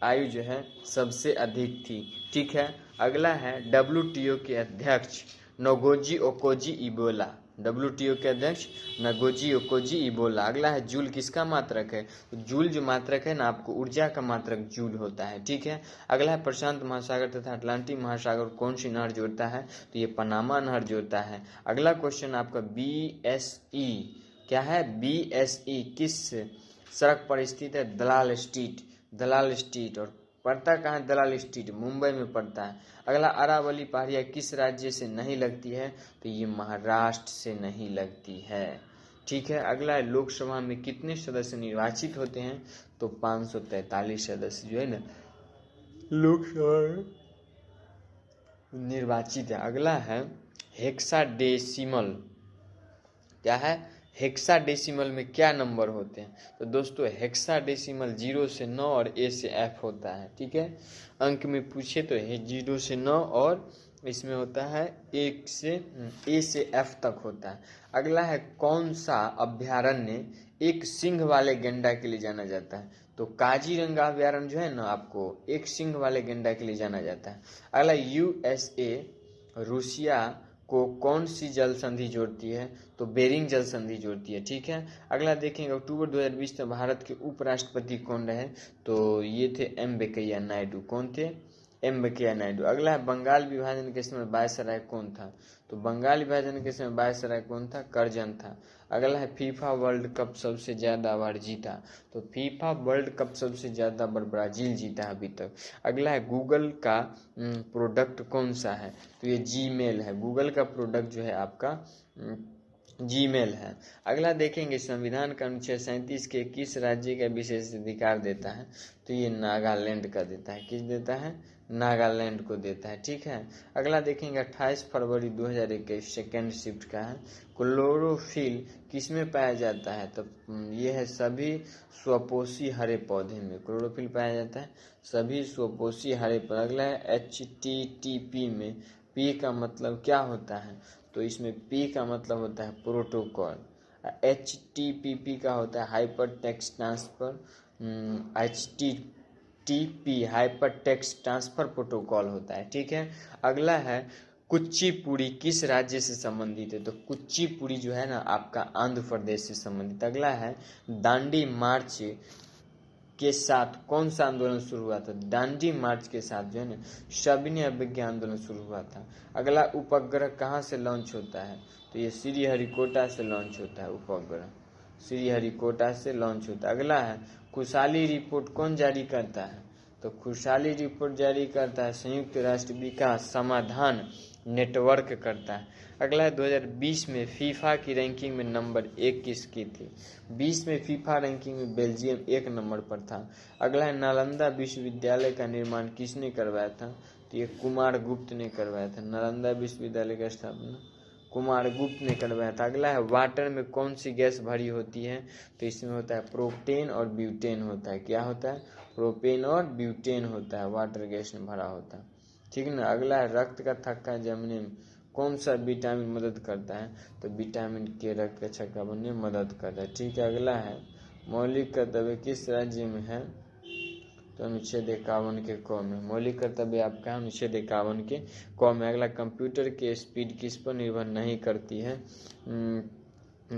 आयु जो है सबसे अधिक थी, ठीक है। अगला है WTO के अध्यक्ष नगोजी ओकोजी इबोला। WTO के अध्यक्ष नगोजी ओकोजी इबोला। अगला है जूल किसका मात्रक है? तो जूल जो मात्रक है ना, आपको ऊर्जा का मात्रक जूल होता है, ठीक है। अगला है प्रशांत महासागर तथा अटलांटिक महासागर कौन सी नहर जोड़ता है? तो ये पनामा नहर जोड़ता है। अगला क्वेश्चन आपका BSE क्या है? BSE किस सड़क पर स्थित है? दलाल स्ट्रीट। दलाल स्ट्रीट। और पड़ता कहाँ है? दलाल स्ट्रीट मुंबई में पड़ता है। अगला अरावली पहाड़ियाँ किस राज्य से नहीं लगती है? तो ये महाराष्ट्र से नहीं लगती है, ठीक है। अगला है लोकसभा में कितने सदस्य निर्वाचित होते हैं? तो 543 सदस्य जो है ना लोकसभा में निर्वाचित है। अगला है हेक्साडेसिमल। क्या है? हेक्साडेसिमल में क्या नंबर होते हैं? तो दोस्तों हेक्साडेसिमल 0 से 9 और A से F होता है, ठीक है। अंक में पूछे तो 0 से 9 और इसमें होता है A से F तक होता है। अगला है कौन सा अभ्यारण्य एक सिंह वाले गेंडा के लिए जाना जाता है? तो काजीरंगा अभ्यारण्य जो है ना आपको एक सिंह वाले गेंडा के लिए जाना जाता है। अगला USA रूसिया को कौन सी जल संधि जोड़ती है? तो बेरिंग जल संधि जोड़ती है, ठीक है। अगला देखेंगे अक्टूबर 2020 में भारत के उपराष्ट्रपति कौन रहे? तो ये थे M वेंकैया नायडू। कौन थे? M वेंकैया नायडू। अगला है बंगाल विभाजन के समय वायसराय कौन था? तो बंगाल विभाजन के समय वायसराय कौन था? करजन था। अगला है फीफा वर्ल्ड कप सबसे ज्यादा बार जीता। तो फीफा वर्ल्ड कप सबसे ज्यादा बार ब्राजील जीता है अभी तक। अगला है गूगल का प्रोडक्ट कौन सा है? तो ये जीमेल है। गूगल का प्रोडक्ट जो है आपका जीमेल है। अगला देखेंगे संविधान का अनुच्छेद 37 के किस राज्य का विशेष अधिकार देता है? तो ये नागालैंड का देता है। किस देता है? नागालैंड को देता है, ठीक है। अगला देखेंगे 28 फरवरी 2021 सेकेंड शिफ्ट का है। क्लोरोफिल किस में पाया जाता है? तो ये है सभी स्वपोषी हरे पौधे में क्लोरोफिल पाया जाता है, सभी स्वपोषी हरे पौधे। अगला है HTTP में P का मतलब क्या होता है? तो इसमें P का मतलब होता है प्रोटोकॉल। HTTP का होता है hyper text transfer. HTTP hyper text transfer protocol होता है, ठीक है। अगला है कुचिपुड़ी किस राज्य से संबंधित है? तो कुचिपुड़ी जो है ना आपका आंध्र प्रदेश से संबंधित। अगला है दांडी मार्च के साथ कौन सा आंदोलन शुरू हुआ था? दांडी मार्च के साथ जो है ना सविनय अवज्ञा आंदोलन शुरू हुआ था। अगला उपग्रह कहाँ से लॉन्च होता है? तो ये श्रीहरिकोटा से लॉन्च होता है उपग्रह, श्रीहरिकोटा से लॉन्च होता है। अगला है खुशहाली रिपोर्ट कौन जारी करता है? तो खुशहाली रिपोर्ट जारी करता है संयुक्त राष्ट्र विकास समाधान नेटवर्क करता है। अगला है 2020 में फीफा की रैंकिंग में नंबर 1 किसकी थी? 20 में फीफा रैंकिंग में बेल्जियम 1 नंबर पर था। अगला है नालंदा विश्वविद्यालय का निर्माण किसने करवाया था? तो ये कुमार गुप्त ने करवाया था। नालंदा विश्वविद्यालय का स्थापना कुमार गुप्त ने करवाया था। अगला है वाटर में कौन सी गैस भरी होती है? तो इसमें होता है प्रोपेन और ब्यूटेन होता है। क्या होता है? प्रोपेन और ब्यूटेन होता है, वाटर गैस में भरा होता है, ठीक है ना। अगला है रक्त का थक्का जमने में कौन सा विटामिन मदद करता है? तो विटामिन के रक्त का थक्का बनने में मदद करता है, ठीक है। अगला है मौलिक कर्तव्य किस राज्य में है? तो अनुच्छेद 51 के क में। मौलिक कर्तव्य आपका अनुच्छेद 51 के क में। अगला कंप्यूटर की स्पीड किस पर निर्भर नहीं करती है?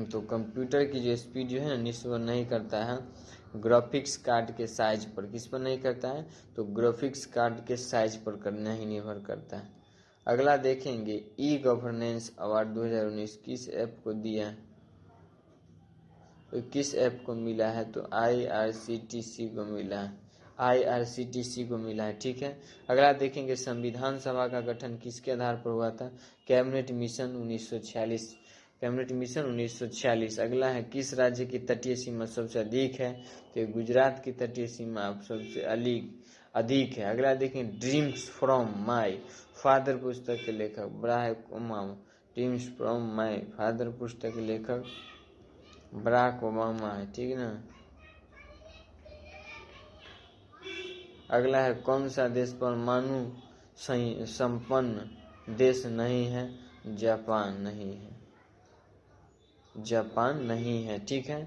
तो कंप्यूटर की जो स्पीड जो है निर्भर नहीं करता है ग्राफिक्स कार्ड के साइज पर। किस पर नहीं करता है? तो ग्राफिक्स कार्ड के साइज पर करना ही निर्भर करता है। अगला देखेंगे ई गवर्नेंस अवार्ड 2019 किस ऐप को दिया है? तो किस ऐप को मिला है? तो IRCTC को मिला है, IRCTC को मिला है, ठीक है। अगला देखेंगे संविधान सभा का गठन किसके आधार पर हुआ था? Cabinet mission 1946, cabinet mission 1946। अगला है किस राज्य की तटीय सीमा सबसे अधिक है? तो गुजरात की तटीय सीमा सबसे अधिक है। अगला देखें ड्रीम्स फ्रॉम माई फादर पुस्तक के लेखक Barack Obama. Dreams from my father पुस्तक के लेखक बराक ओबामा है, ठीक ना। अगला है कौन सा देश परमाणु संपन्न देश नहीं है? जापान नहीं है, जापान नहीं है, ठीक है।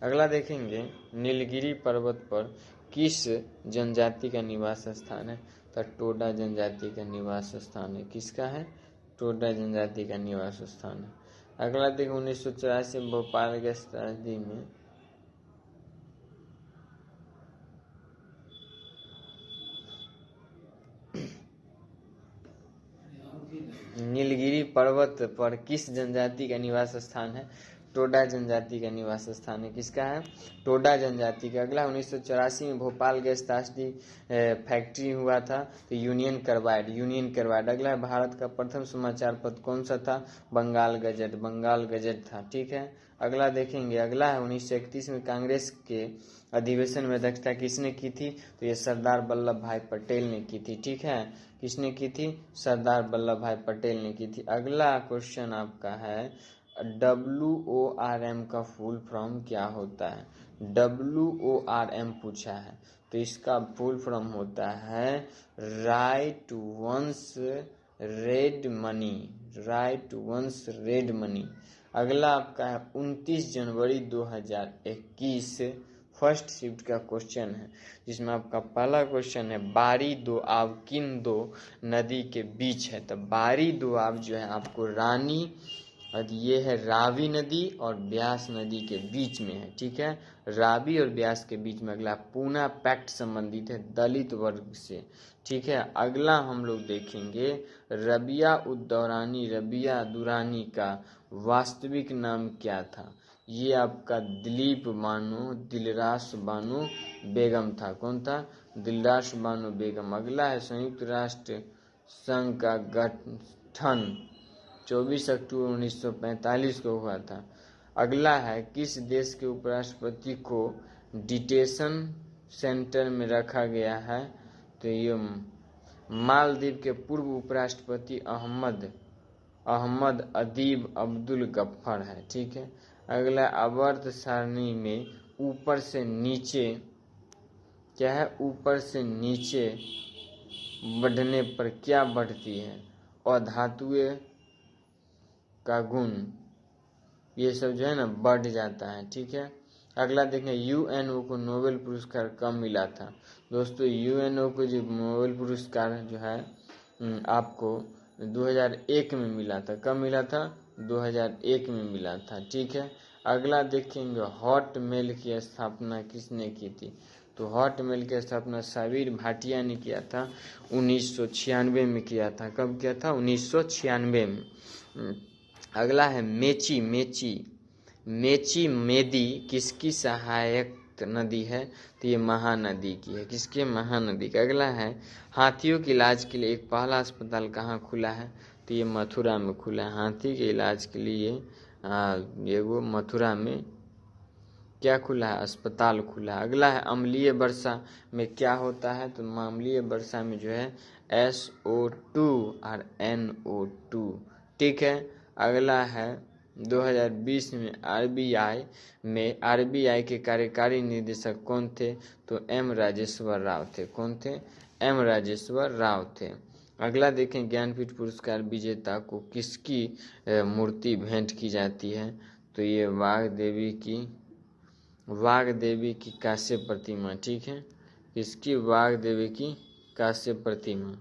अगला देखेंगे नीलगिरी पर्वत पर किस जनजाति का निवास स्थान है? तो टोडा जनजाति का निवास स्थान है। किसका है? टोडा जनजाति का निवास स्थान है। अगला देखें 1984 भोपाल गैस त्रासदी में नीलगिरी पर्वत पर किस जनजाति का निवास स्थान है? टोडा जनजाति का निवास स्थान है। किसका है? टोडा जनजाति का। अगला 1984 में भोपाल गैस त्रासदी फैक्ट्री हुआ था, तो यूनियन कार्बाइड। अगला है भारत का प्रथम समाचार पत्र कौन सा था? बंगाल गजट था, ठीक है। अगला देखेंगे, अगला है 1931 में कांग्रेस के अधिवेशन में अध्यक्षता किसने की थी? तो ये सरदार वल्लभ भाई पटेल ने की थी, ठीक है। किसने की थी? सरदार वल्लभ भाई पटेल ने की थी। अगला क्वेश्चन आपका है WORM का फुल फॉर्म क्या होता है? WORM पूछा है, तो इसका फुल फॉर्म होता है राइट वंस रेड मनी। अगला आपका है 29 जनवरी 2021 फर्स्ट शिफ्ट का क्वेश्चन है, जिसमें आपका पहला क्वेश्चन है बारी दोआब किन दो नदी के बीच है? तो बारी दोआब जो है आपको रानी और ये है रावी नदी और ब्यास नदी के बीच में है, ठीक है। रावी और ब्यास के बीच में। अगला पूना पैक्ट संबंधित है दलित वर्ग से, ठीक है। अगला हम लोग देखेंगे रबिया दुरानी का वास्तविक नाम क्या था? ये आपका दिलरास बानो बेगम था। कौन था? दिलरास बानो बेगम। अगला है संयुक्त राष्ट्र संघ का गठन 24 अक्टूबर 1945 को हुआ था। अगला है किस देश के उपराष्ट्रपति को डिटेंशन सेंटर में रखा गया है? तो ये मालदीव के पूर्व उपराष्ट्रपति अहमद अदीब अब्दुल गफ्फर है, ठीक है। अगला आवर्त सारणी में ऊपर से नीचे क्या है? ऊपर से नीचे बढ़ने पर क्या बढ़ती है? अधातुएं का गुण, ये सब जो है ना बढ़ जाता है, ठीक है। अगला देखें UNO को नोबेल पुरस्कार कब मिला था? दोस्तों UNO को जो नोबेल पुरस्कार जो है आपको 2001 में मिला था। कब मिला था? 2001 में मिला था, ठीक है। अगला देखेंगे हॉट मेल की स्थापना किसने की थी? तो हॉट मेल की स्थापना साबिर भाटिया ने किया था, 1996 में किया था। कब किया था? 1996 में। अगला है मेची मेदी किसकी सहायक नदी है? तो ये महानदी की है। किसके? महानदी का। अगला है हाथियों के इलाज के लिए एक पहला अस्पताल कहाँ खुला है? तो ये मथुरा में खुला है। हाथी के इलाज के लिए ये वो मथुरा में क्या खुला है? अस्पताल खुला है। अगला है अम्लीय वर्षा में क्या होता है? तो अम्लीय वर्षा में जो है SO2 और NO2, ठीक है। अगला है 2020 में RBI के कार्यकारी निदेशक कौन थे? तो M राजेश्वर राव थे। कौन थे? M राजेश्वर राव थे। अगला देखें ज्ञानपीठ पुरस्कार विजेता को किसकी मूर्ति भेंट की जाती है? तो ये वाघ देवी की कांस्य प्रतिमा, ठीक है। किसकी? वाघ देवी की कांस्य प्रतिमा।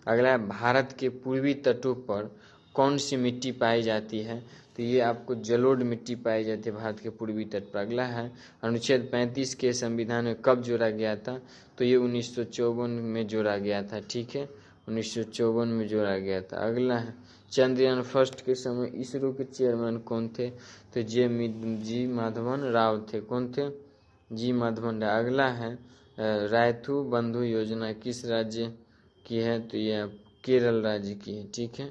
अगला है भारत के पूर्वी तटों पर कौन सी मिट्टी पाई जाती है? तो ये आपको जलोढ़ मिट्टी पाई जाती है भारत के पूर्वी तट पर। अगला है अनुच्छेद 35 के संविधान में कब जोड़ा गया था? तो ये 1954 में जोड़ा गया था, ठीक है। 1954 में जोड़ा गया था। अगला है चंद्रयान फर्स्ट के समय इसरो के चेयरमैन कौन थे? तो जी माधवन राव थे। कौन थे? जी माधवन राव। अगला है रायथू बंधु योजना किस राज्य की है? तो यह केरल राज्य की है, ठीक है।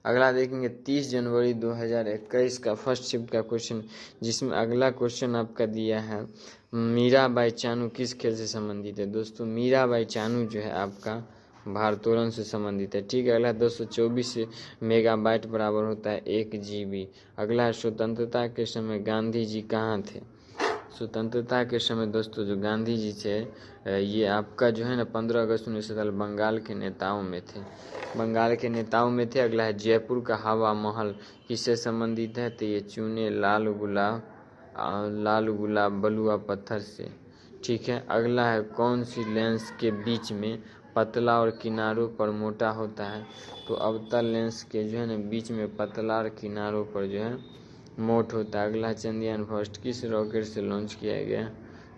अगला देखेंगे 30 जनवरी 2021 का फर्स्ट शिफ्ट का क्वेश्चन, जिसमें अगला क्वेश्चन आपका दिया है मीराबाई चानू किस खेल से संबंधित है। दोस्तों मीराबाई चानू जो है आपका भारोत्तोलन से संबंधित है। ठीक है, अगला 224 मेगाबाइट बराबर होता है 1 GB। अगला है स्वतंत्रता के समय गांधी जी कहाँ थे। स्वतंत्रता के समय दोस्तों जो गांधी जी थे ये आपका जो है ना 15 अगस्त 1947 बंगाल के नेताओं में थे, बंगाल के नेताओं में थे। अगला है जयपुर का हवा महल किससे संबंधित है, तो ये चूने लाल गुलाब बलुआ पत्थर से। ठीक है, अगला है कौन सी लेंस के बीच में पतला और किनारों पर मोटा होता है, तो अवतल लेंस के जो है ना बीच में पतला और किनारों पर जो है मोट होता है। अगला चंद्रयान फर्स्ट किस रॉकेट से लॉन्च किया गया,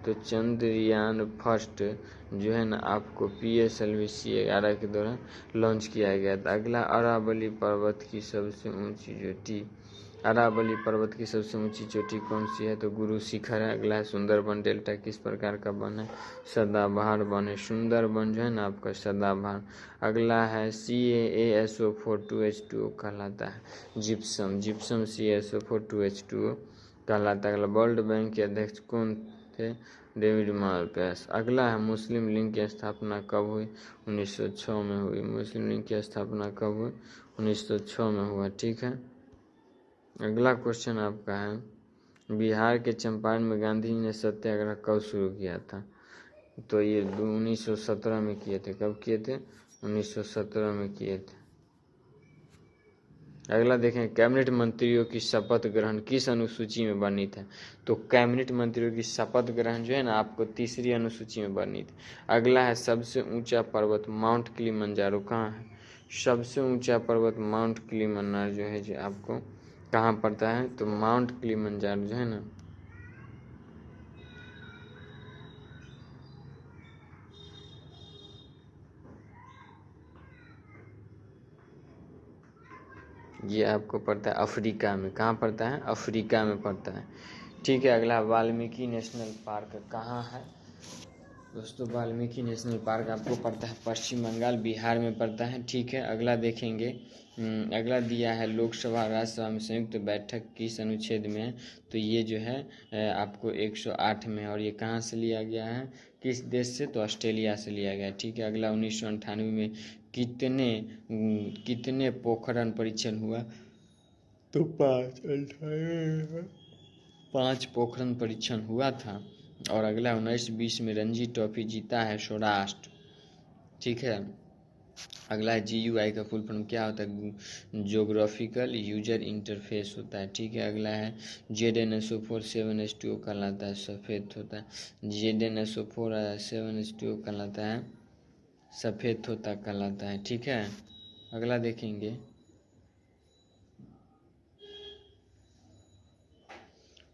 तो चंद्रयान फर्स्ट जो है ना आपको PSLV-C11 के दौरान लॉन्च किया गया था। अगला अरावली पर्वत की सबसे ऊंची चोटी, अरावली पर्वत की सबसे ऊंची चोटी कौन सी है, तो गुरु शिखर है। अगला है सुंदरबन डेल्टा किस प्रकार का वन है, सदाबहार वन है। सुंदरबन जो है ना आपका सदाबहार। अगला है CaSO4 2H2O कहलाता है जिप्सम, जिप्सम CaSO4 2H2O कहलाता है। अगला वर्ल्ड बैंक के अध्यक्ष कौन थे, डेविड मालपास। अगला है मुस्लिम लीग की स्थापना कब हुई, 1906 में हुई। मुस्लिम लीग की स्थापना कब हुई, 1906 में हुआ। ठीक है, अगला क्वेश्चन आपका है बिहार के चंपारण में गांधी जी ने सत्याग्रह कब शुरू किया था, तो ये 1917 में किए थे। कब किए थे, 1917 में किए थे। अगला देखें कैबिनेट मंत्रियों की शपथ ग्रहण किस अनुसूची में वर्णित है, तो कैबिनेट मंत्रियों की शपथ ग्रहण जो है ना आपको 3री अनुसूची में वर्णित है। अगला है सबसे ऊंचा पर्वत माउंट किलिमंजारो कहाँ है, सबसे ऊंचा पर्वत माउंट किलिमंजारो जो है जो आपको कहाँ पड़ता है, तो माउंट किलिमंजारो जो है ना ये आपको पड़ता है अफ्रीका में। कहाँ पड़ता है, अफ्रीका में पड़ता है। ठीक है, अगला वाल्मीकि नेशनल पार्क कहाँ है, दोस्तों वाल्मीकि नेशनल पार्क आपको पड़ता है पश्चिम बंगाल बिहार में पड़ता है। ठीक है, अगला देखेंगे अगला दिया है लोकसभा राज्यसभा में संयुक्त बैठक किस अनुच्छेद में है, तो ये जो है आपको 108 में, और ये कहाँ से लिया गया है, किस देश से, तो ऑस्ट्रेलिया से लिया गया। ठीक है, अगला 1998 में कितने पोखरण परीक्षण हुआ, तो 5 पोखरण परीक्षण हुआ था। और अगला 19-20 में रणजी ट्रॉफी जीता है सौराष्ट्र। ठीक है, अगला है GUI का फुल फॉर्म क्या होता है, जोग्राफिकल यूजर इंटरफेस होता है। ठीक है, अगला है ZnSO4 7H2O कहलाता है सफ़ेद होता है, ZnSO4 7H2O कहलाता है सफ़ेद होता कहलाता है। ठीक है, अगला देखेंगे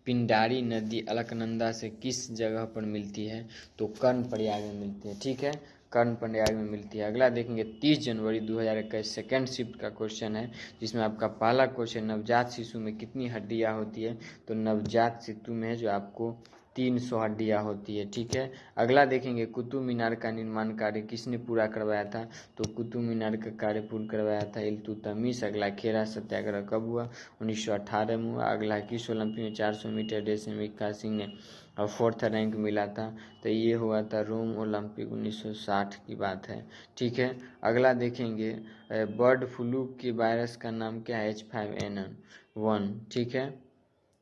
पिंडारी नदी अलकनंदा से किस जगह पर मिलती है, तो कर्णप्रयाग में मिलती है। ठीक है, कर्णप्रयाग में मिलती है। अगला देखेंगे 30 जनवरी 2021 सेकेंड शिफ्ट का क्वेश्चन है, जिसमें आपका पहला क्वेश्चन नवजात शिशु में कितनी हड्डियां होती है, तो नवजात शिशु में जो आपको 300 हड्डियां होती है। ठीक है, अगला देखेंगे कुतुब मीनार का निर्माण कार्य किसने पूरा करवाया था, तो कुतुब मीनार का कार्य पूर्ण करवाया था इल्तुतमिश। अगला खेरा सत्याग्रह कब हुआ, 1918 में हुआ। अगला किस ओलंपिक में 400 मीटर रेस में मिल्खा सिंह ने और 4th रैंक मिला था, तो ये हुआ था रोम ओलंपिक 1960 की बात है। ठीक है, अगला देखेंगे बर्ड फ्लू के वायरस का नाम क्या है, H5N1। ठीक है,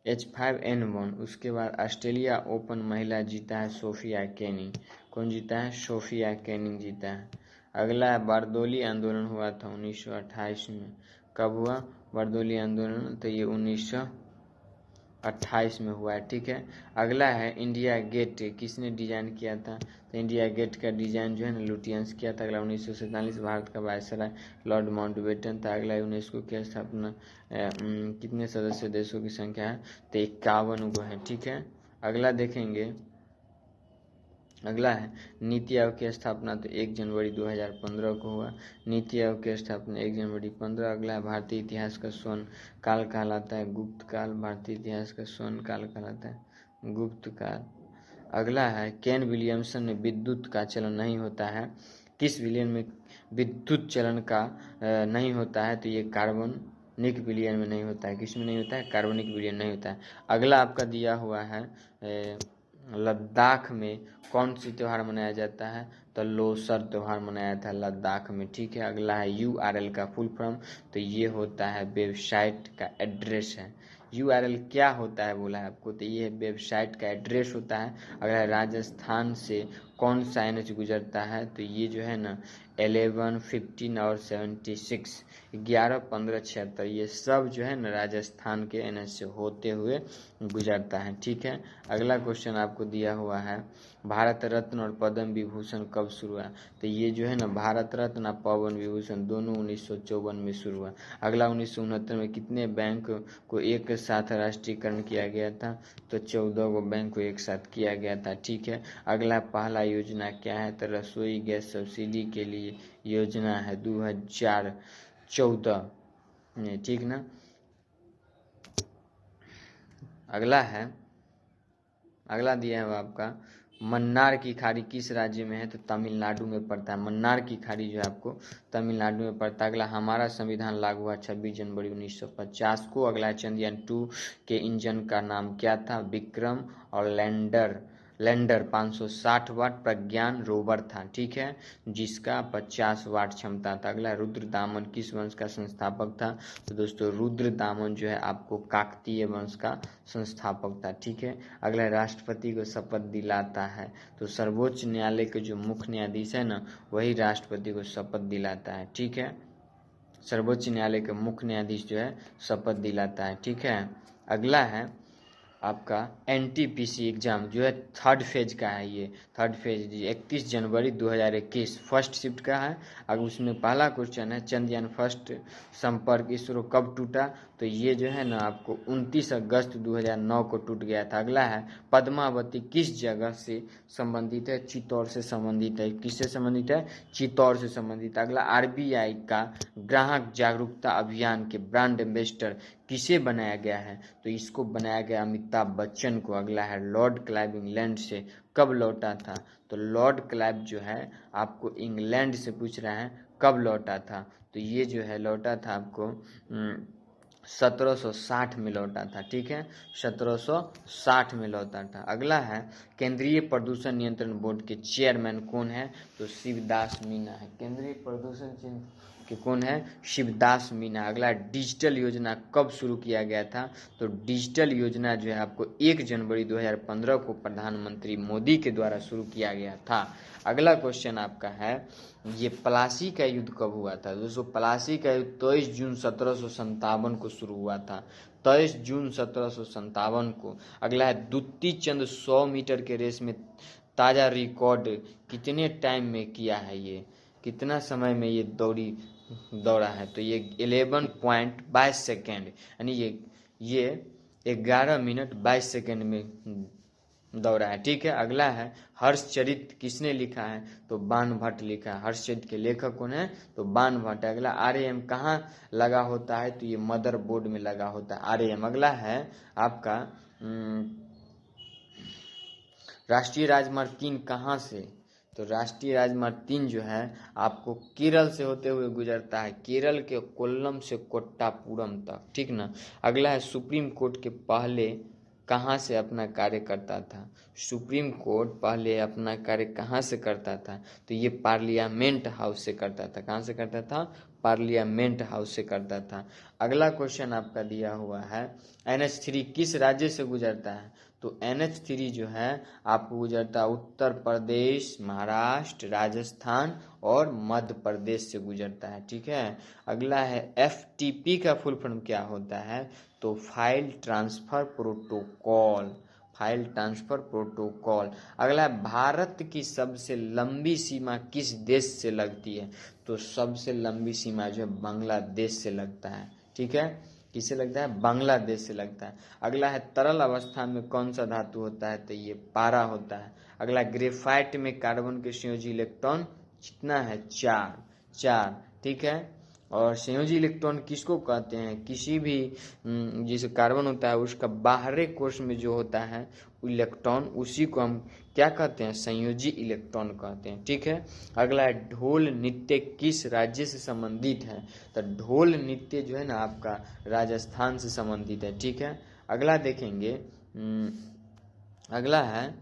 H5N1। उसके बाद ऑस्ट्रेलिया ओपन महिला जीता है सोफिया केनिंग। कौन जीता है, सोफिया केनिंग जीता है। अगला है बारदोली आंदोलन हुआ था 1928 में। कब हुआ बारदोली आंदोलन, तो ये 1928 में हुआ है। ठीक है, अगला है इंडिया गेट किसने डिजाइन किया था, तो इंडिया गेट का डिजाइन जो है ना लुटियंस किया था। अगला 1947 भारत का वायसराय लॉर्ड माउंटबेटन था। अगला यूनेस्को की स्थापना कितने सदस्य देशों की संख्या है, तो 51 गो है। ठीक है, अगला देखेंगे अगला है नीति आयोग की स्थापना तो 1 जनवरी 2015 को हुआ। नीति आयोग की स्थापना 1 जनवरी 15। अगला है भारतीय इतिहास का स्वर्ण काल कहलाता है गुप्त काल, भारतीय इतिहास का स्वर्ण काल कहलाता है गुप्त काल। अगला है केन विलियमसन ने विद्युत का चलन नहीं होता है किस विलयन में विद्युत चलन का नहीं होता है? तो ये कार्बनिक विलयन में नहीं होता है। किस में नहीं होता है? कार्बनिक विलयन नहीं होता है। अगला आपका दिया हुआ है लद्दाख में कौन सी त्यौहार मनाया जाता है? तो लोसर त्यौहार मनाया जाता है लद्दाख में। ठीक है। अगला है URL का फुल फॉर्म, तो ये होता है वेबसाइट का एड्रेस है। URL क्या होता है बोला है आपको, तो ये वेबसाइट का एड्रेस होता है। अगर राजस्थान से कौन सा NH गुजरता है? तो ये जो है ना 11, 15 और 76, 11, 15, 76, ये सब जो है ना राजस्थान के NH से होते हुए गुजरता है। ठीक है। अगला क्वेश्चन आपको दिया हुआ है भारत रत्न और पद्म विभूषण कब शुरू हुआ? तो ये जो है ना भारत रत्न और पद्म विभूषण दोनों 1954 में शुरू हुआ। अगला 1969 में कितने बैंक को एक साथ राष्ट्रीयकरण किया गया था? तो 14 को बैंक को एक साथ किया गया था। ठीक है। अगला पहला योजना क्या है? तो रसोई गैस सब्सिडी के लिए योजना है 2014 में। ठीक ना। अगला दिया है आपका मन्नार की खाड़ी किस राज्य में है? तो तमिलनाडु में पड़ता है। मन्नार की खाड़ी जो है आपको तमिलनाडु में पड़ता है। अगला हमारा संविधान लागू हुआ 26 जनवरी 1950 को। अगला चंद्रयान 2 के इंजन का नाम क्या था? विक्रम। और लैंडर 560 वाट प्रज्ञान रोवर था। ठीक है, जिसका 50 वाट क्षमता था। अगला रुद्रदामन किस वंश का संस्थापक था? तो दोस्तों रुद्रदामन जो है आपको काकतीय वंश का संस्थापक था। ठीक है। अगला राष्ट्रपति को शपथ दिलाता है? तो सर्वोच्च न्यायालय के जो मुख्य न्यायाधीश है ना, वही राष्ट्रपति को शपथ दिलाता है। ठीक है। सर्वोच्च न्यायालय के मुख्य न्यायाधीश जो है शपथ दिलाता है। ठीक है। अगला है आपका NTPC एग्जाम जो है थर्ड फेज का है। ये थर्ड फेज 31 जनवरी 2021 फर्स्ट शिफ्ट का है। अगर उसमें पहला क्वेश्चन है चंद्रयान फर्स्ट संपर्क इसरो कब टूटा? तो ये जो है ना आपको 29 अगस्त 2009 को टूट गया था। अगला है पद्मावती किस जगह से संबंधित है? चित्तौड़ से संबंधित है। किससे संबंधित है? चित्तौड़ से संबंधित। अगला RBI का ग्राहक जागरूकता अभियान के ब्रांड एम्बेसडर किसे बनाया गया है? तो इसको बनाया गया अमिताभ बच्चन को। अगला है लॉर्ड क्लाइव इंग्लैंड से कब लौटा था? तो लॉर्ड क्लाइव जो है आपको इंग्लैंड से पूछ रहा है कब लौटा था। तो ये जो है लौटा था आपको 1760 में लौटा था। ठीक है, 1760 में लौटा था। अगला है केंद्रीय प्रदूषण नियंत्रण बोर्ड के चेयरमैन कौन है? तो शिवदास मीना है। केंद्रीय प्रदूषण के कौन है? शिवदास मीना। अगला डिजिटल योजना कब शुरू किया गया था? तो डिजिटल योजना जो है आपको 1 जनवरी 2015 को प्रधानमंत्री मोदी के द्वारा शुरू किया गया था। अगला क्वेश्चन आपका है ये प्लासी का युद्ध कब हुआ था? दोस्तों प्लासी का युद्ध 23 जून 1757 को शुरू हुआ था। 23 जून 1757 को। अगला है दुत्ती चंद 100 मीटर के रेस में ताज़ा रिकॉर्ड कितने टाइम में किया है? ये कितना समय में ये दौड़ा है? तो ये 11.22 सेकेंड, यानी ये 11 मिनट 22 सेकेंड में दौड़ा है। ठीक है। अगला है हर्षचरित किसने लिखा है? तो बाण भट्ट लिखा है। हर्षचरित के लेखक कौन है? तो बाण भट्ट। अगला RAM कहाँ लगा होता है? तो ये मदर बोर्ड में लगा होता है RAM। अगला है आपका राष्ट्रीय राजमार्ग 3 कहाँ से? तो राष्ट्रीय राजमार्ग 3 जो है आपको केरल से होते हुए गुजरता है, केरल के कोल्लम से कोट्टापुरम तक। ठीक ना। अगला है सुप्रीम कोर्ट के पहले कहाँ से अपना कार्य करता था? सुप्रीम कोर्ट पहले अपना कार्य कहाँ से करता था? तो ये पार्लियामेंट हाउस से करता था। कहाँ से करता था? पार्लियामेंट हाउस से करता था। अगला क्वेश्चन आपका दिया हुआ है NH3 किस राज्य से गुजरता है? तो NH3 जो है आपको गुजरता है उत्तर प्रदेश, महाराष्ट्र, राजस्थान और मध्य प्रदेश से गुजरता है। ठीक है। अगला है FTP का फुल फॉर्म क्या होता है? तो file transfer protocol. File transfer protocol. अगला है भारत की सबसे लंबी सीमा किस देश से लगती है? तो सबसे लंबी सीमा जो है बांग्लादेश से लगता है। ठीक है। किससे लगता है? बांग्लादेश से लगता है। अगला है तरल अवस्था में कौन सा धातु होता है? तो ये पारा होता है। अगला ग्रेफाइट में कार्बन के संयोजी इलेक्ट्रॉन कितना है? 4। ठीक है। और संयोजी इलेक्ट्रॉन किसको कहते हैं? किसी भी जैसे कार्बन होता है उसका बाहरी कोश में जो होता है इलेक्ट्रॉन, उसी को हम क्या कहते हैं? संयोजी इलेक्ट्रॉन कहते हैं। ठीक है। अगला है ढोल नृत्य किस राज्य से संबंधित है? तो ढोल नृत्य जो है ना आपका राजस्थान से संबंधित है। ठीक है। अगला देखेंगे, अगला है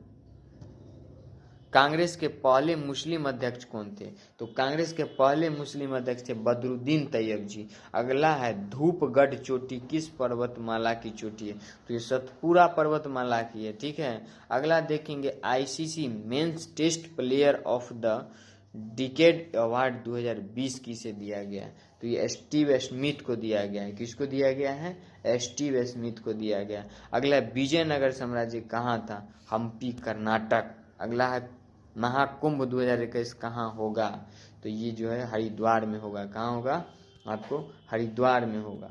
कांग्रेस के पहले मुस्लिम अध्यक्ष कौन थे? तो कांग्रेस के पहले मुस्लिम अध्यक्ष थे बदरुद्दीन तैयब जी। अगला है धूपगढ़ चोटी किस पर्वतमाला की चोटी है? तो ये सतपुरा पर्वतमाला की है। ठीक है। अगला देखेंगे ICC men's test player of the decade award 2020 किसे दिया गया है? तो ये स्टीव स्मिथ को दिया गया है। किसको दिया गया है? स्टीव स्मिथ को दिया गया। अगला विजयनगर साम्राज्य कहाँ था? हम्पी कर्नाटक। अगला है महाकुंभ 2021 कहाँ होगा? तो ये जो है हरिद्वार में होगा। कहाँ होगा? आपको हरिद्वार में होगा।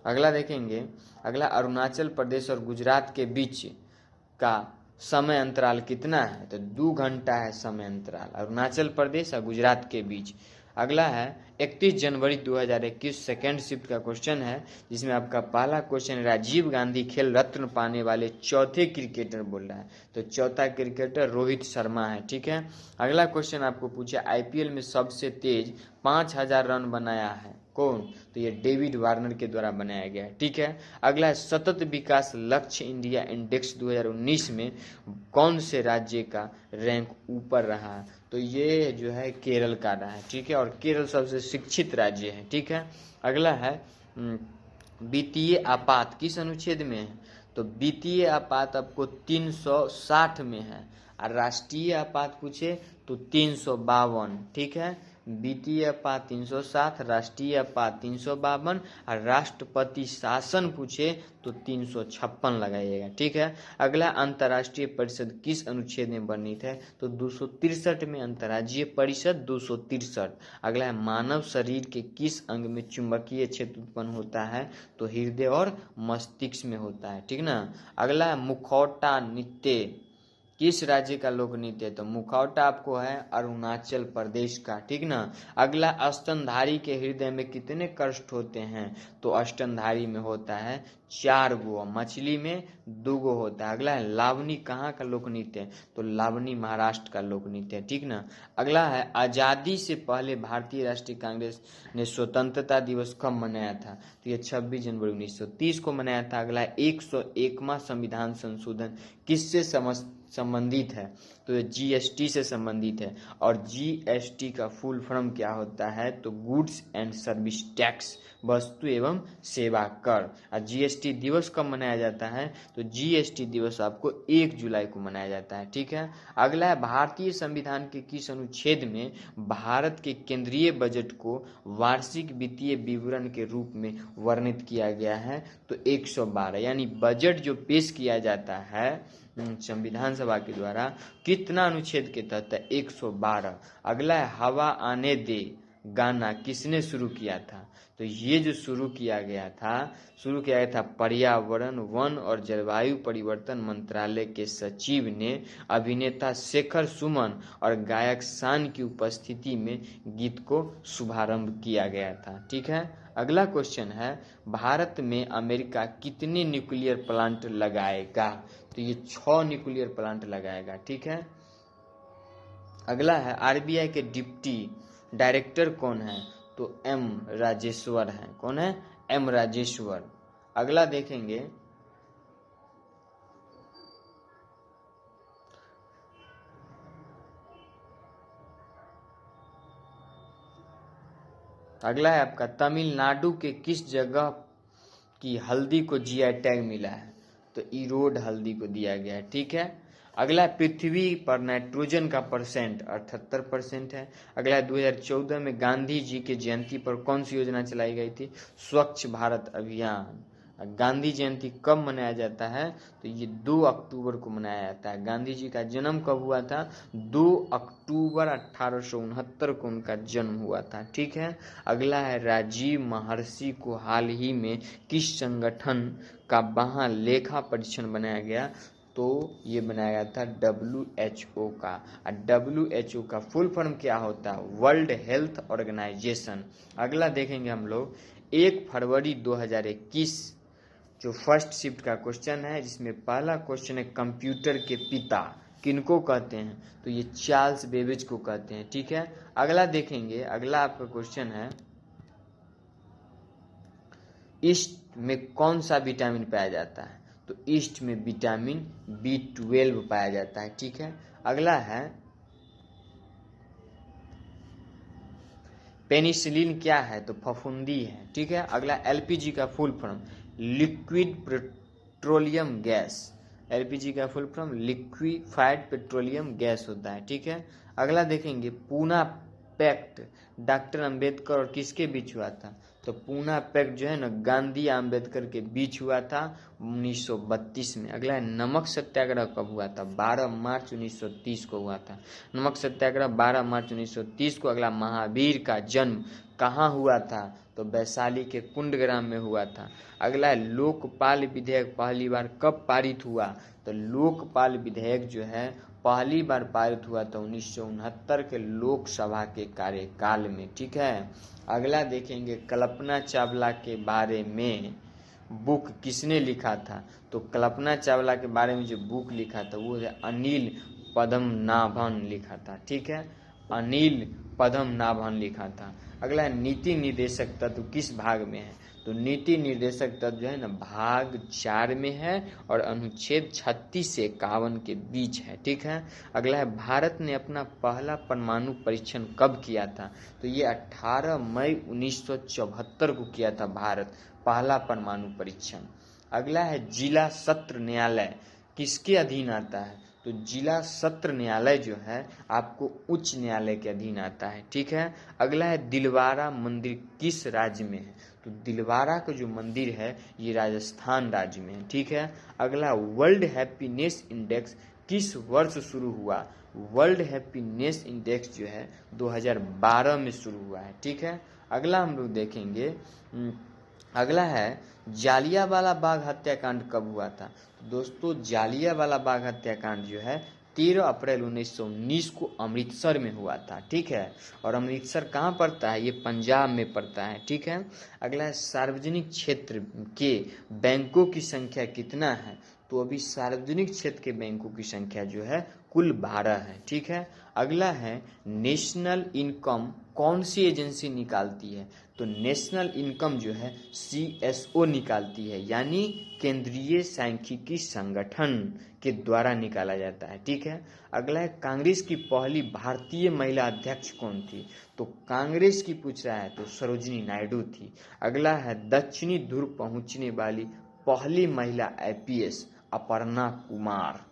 अगला देखेंगे, अगला अरुणाचल प्रदेश और गुजरात के बीच का समय अंतराल कितना है? तो 2 घंटा है समय अंतराल अरुणाचल प्रदेश और गुजरात के बीच। अगला है 31 जनवरी 2021 सेकेंड शिफ्ट का क्वेश्चन है, जिसमें आपका पहला क्वेश्चन राजीव गांधी खेल रत्न पाने वाले चौथे क्रिकेटर बोल रहा है। तो चौथा क्रिकेटर रोहित शर्मा है। ठीक है। अगला क्वेश्चन आपको पूछा आईपीएल में सबसे तेज 5000 रन बनाया है कौन? तो ये डेविड वार्नर के द्वारा बनाया गया है। ठीक है। अगला है सतत विकास लक्ष्य इंडिया इंडेक्स 2019 में कौन से राज्य का रैंक ऊपर रहा है? तो ये जो है केरल का रहा है। ठीक है। और केरल सबसे शिक्षित राज्य है। ठीक है। अगला है वित्तीय आपात किस अनुच्छेद में है? तो वित्तीय आपात आपको 360 में है। और राष्ट्रीय आपात पूछे तो 352। ठीक है। वित्तीय आपात 360, राष्ट्रीय आपात 352 और राष्ट्रपति शासन पूछे तो 356 लगाइएगा। ठीक है। अगला अंतर्राष्ट्रीय परिषद किस अनुच्छेद में वर्णित है? तो 263 में अंतर्राज्यीय परिषद 263। अगला है मानव शरीर के किस अंग में चुंबकीय क्षेत्र उत्पन्न होता है? तो हृदय और मस्तिष्क में होता है। ठीक ना। अगला है मुखौटा नृत्य किस राज्य का लोक नृत्य है? तो मुखौटा आपको है अरुणाचल प्रदेश का। ठीक ना। अगला स्तनधारी के हृदय में कितने कष्ट होते हैं? तो स्तनधारी में होता है 4 गो, मछली में 2 गो होता है। अगला है लावनी कहाँ का लोक नृत्य है? तो लावनी महाराष्ट्र का लोक नृत्य है। ठीक ना। अगला है आजादी से पहले भारतीय राष्ट्रीय कांग्रेस ने स्वतंत्रता दिवस कब मनाया था? तो ये 26 जनवरी 1930 को मनाया था। अगला है 101वां संविधान संशोधन किससे संबंधित है? तो ये जीएसटी से संबंधित है। और जीएसटी का फुल फॉर्म क्या होता है? तो गुड्स एंड सर्विस टैक्स, वस्तु एवं सेवा कर। और जीएसटी दिवस कब मनाया जाता है? तो जीएसटी दिवस आपको 1 जुलाई को मनाया जाता है। ठीक है। अगला है भारतीय संविधान के किस अनुच्छेद में भारत के केंद्रीय बजट को वार्षिक वित्तीय विवरण के रूप में वर्णित किया गया है? तो 112, यानी बजट जो पेश किया जाता है संविधान सभा के द्वारा कितना अनुच्छेद के तहत? 112। अगला है हवा आने दे गाना किसने शुरू किया था? तो ये जो शुरू किया गया था पर्यावरण वन और जलवायु परिवर्तन मंत्रालय के सचिव ने अभिनेता शेखर सुमन और गायक शान की उपस्थिति में गीत को शुभारंभ किया गया था। ठीक है। अगला क्वेश्चन है भारत में अमेरिका कितने न्यूक्लियर प्लांट लगाएगा? तो ये 6 न्यूक्लियर प्लांट लगाएगा। ठीक है। अगला है आरबीआई के डिप्टी डायरेक्टर कौन है? तो एम राजेश्वर है। कौन है? एम राजेश्वर। अगला देखेंगे, अगला है आपका तमिलनाडु के किस जगह की हल्दी को जीआई टैग मिला है? तो ईरोड हल्दी को दिया गया है। ठीक है। अगला पृथ्वी पर नाइट्रोजन का परसेंट 78% है। अगला 2014 में गांधी जी के जयंती पर कौन सी योजना चलाई गई थी? स्वच्छ भारत अभियान। गांधी जयंती कब मनाया जाता है? तो ये 2 अक्टूबर को मनाया जाता है। गांधी जी का जन्म कब हुआ था? 2 अक्टूबर 1869 को उनका जन्म हुआ था। ठीक है। अगला है राजीव महर्षि को हाल ही में किस संगठन का महालेखा परीक्षण बनाया गया? तो ये बनाया गया था WHO का। और WHO का फुल फॉर्म क्या होता है? World Health Organization. अगला देखेंगे हम लोग 1 फरवरी 2021 जो फर्स्ट शिफ्ट का क्वेश्चन है, जिसमें पहला क्वेश्चन है कंप्यूटर के पिता किनको कहते हैं? तो ये चार्ल्स बेबेज को कहते हैं। ठीक है, अगला देखेंगे, अगला आपका क्वेश्चन है ईस्ट में कौन सा विटामिन पाया जाता है? तो ईस्ट में विटामिन B12 पाया जाता है। ठीक है, अगला है पेनिसिलिन क्या है? तो फफूंदी है। ठीक है, अगला LPG का full form liquid petroleum gas. LPG का full form liquefied petroleum gas होता है। ठीक है, अगला देखेंगे पूना पैक्ट डॉक्टर अंबेडकर और किसके बीच हुआ था? तो पूना पैक्ट जो है ना गांधी आम्बेडकर के बीच हुआ था 1932 में। अगला है नमक सत्याग्रह कब हुआ था? 12 मार्च 1930 को हुआ था नमक सत्याग्रह, 12 मार्च 1930 को। अगला महावीर का जन्म कहाँ हुआ था? तो वैशाली के कुंडग्राम में हुआ था। अगला है लोकपाल विधेयक पहली बार कब पारित हुआ? तो लोकपाल विधेयक जो है पहली बार पारित हुआ था 1969 के लोकसभा के कार्यकाल में। ठीक है, अगला देखेंगे कल्पना चावला के बारे में बुक किसने लिखा था? तो कल्पना चावला के बारे में जो बुक लिखा था वो है अनिल पद्मनाभन लिखा था। ठीक है, अनिल पद्मनाभन लिखा था। अगला है नीति निर्देशक तत्व किस भाग में है? तो नीति निर्देशक तत्व जो है ना भाग 4 में है और अनुच्छेद 36 से 51 के बीच है। ठीक है, अगला है भारत ने अपना पहला परमाणु परीक्षण कब किया था? तो ये 18 मई 1974 को किया था भारत पहला परमाणु परीक्षण। अगला है जिला सत्र न्यायालय किसके अधीन आता है? तो जिला सत्र न्यायालय जो है आपको उच्च न्यायालय के अधीन आता है। ठीक है, अगला है दिलवारा मंदिर किस राज्य में है? तो दिलवारा का जो मंदिर है ये राजस्थान राज्य में है। ठीक है, अगला वर्ल्ड हैप्पीनेस इंडेक्स किस वर्ष शुरू हुआ? वर्ल्ड हैप्पीनेस इंडेक्स जो है 2012 में शुरू हुआ है। ठीक है, अगला हम लोग देखेंगे अगला है जालियांवाला बाग हत्याकांड कब हुआ था? तो दोस्तों जालियांवाला बाग हत्याकांड जो है 13 अप्रैल 1919 को अमृतसर में हुआ था। ठीक है, और अमृतसर कहाँ पड़ता है? ये पंजाब में पड़ता है। ठीक है, अगला है सार्वजनिक क्षेत्र के बैंकों की संख्या कितना है? तो अभी सार्वजनिक क्षेत्र के बैंकों की संख्या जो है कुल 12 है। ठीक है, अगला है नेशनल इनकम कौन सी एजेंसी निकालती है? तो नेशनल इनकम जो है CSO निकालती है, यानी केंद्रीय सांख्यिकी संगठन के द्वारा निकाला जाता है। ठीक है, अगला है कांग्रेस की पहली भारतीय महिला अध्यक्ष कौन थी? तो कांग्रेस की पूछ रहा है तो सरोजिनी नायडू थी। अगला है दक्षिणी ध्रुव पहुंचने वाली पहली महिला IPS अपर्णा कुमार।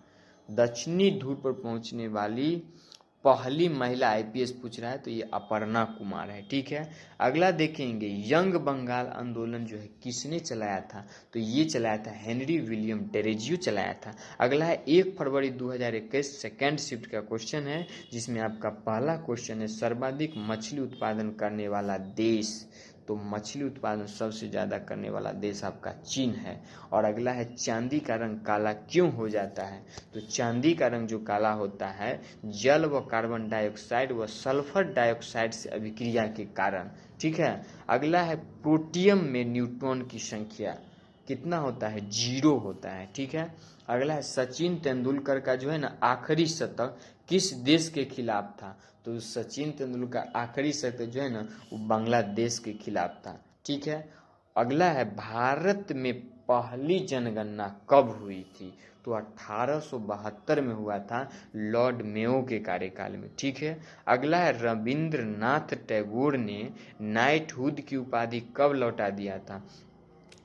दक्षिणी ध्रुव पर पहुंचने वाली पहली महिला IPS पूछ रहा है तो ये अपर्णा कुमार है। ठीक है, अगला देखेंगे यंग बंगाल आंदोलन जो है किसने चलाया था? तो ये चलाया था हेनरी विलियम डेरेजियो चलाया था। अगला है 1 फरवरी 2021 सेकेंड शिफ्ट का क्वेश्चन है, जिसमें आपका पहला क्वेश्चन है सर्वाधिक मछली उत्पादन करने वाला देश। तो मछली उत्पादन सबसे ज़्यादा करने वाला देश आपका चीन है। और अगला है चांदी का रंग काला क्यों हो जाता है? तो चांदी का रंग जो काला होता है जल व कार्बन डाइऑक्साइड व सल्फर डाइऑक्साइड से अभिक्रिया के कारण। ठीक है, अगला है प्रोटियम में न्यूट्रॉन की संख्या कितना होता है? 0 होता है। ठीक है, अगला है सचिन तेंदुलकर का जो है ना आखिरी शतक किस देश के खिलाफ था? तो सचिन तेंदुलकर आखिरी शतक जो है ना वो बांग्लादेश के खिलाफ था। ठीक है, अगला है भारत में पहली जनगणना कब हुई थी? तो 1872 में हुआ था लॉर्ड मेयो के कार्यकाल में। ठीक है, अगला है रविंद्रनाथ टैगोर ने नाइटहुड की उपाधि कब लौटा दिया था?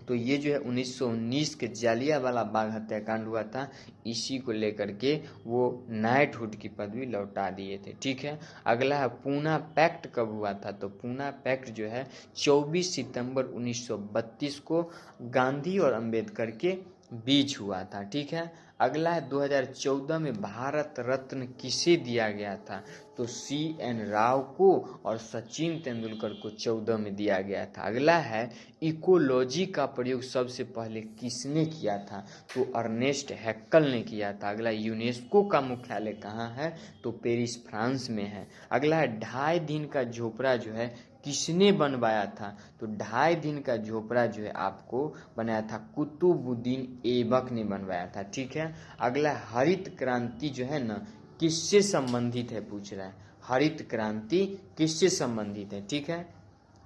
तो ये जो है 1919 के जालियांवाला बाग हत्याकांड हुआ था, इसी को लेकर के वो नाइटहुड की पदवी लौटा दिए थे। ठीक है, अगला है पूना पैक्ट कब हुआ था? तो पूना पैक्ट जो है 24 सितंबर 1932 को गांधी और अंबेडकर के बीच हुआ था। ठीक है, अगला है 2014 में भारत रत्न किसे दिया गया था? तो CN राव को और सचिन तेंदुलकर को 14 में दिया गया था। अगला है इकोलॉजी का प्रयोग सबसे पहले किसने किया था? तो अर्नेस्ट हैक्कल ने किया था। अगला यूनेस्को का मुख्यालय कहाँ है? तो पेरिस फ्रांस में है। अगला है 2.5 दिन का झोपड़ा जो है किसने बनवाया था? तो 2.5 दिन का झोपड़ा जो है आपको बनाया था कुतुबुद्दीन ऐबक ने बनवाया था। ठीक है। अगला हरित क्रांति जो है ना किससे संबंधित है पूछ रहा है। हरित क्रांति किससे संबंधित है? ठीक है।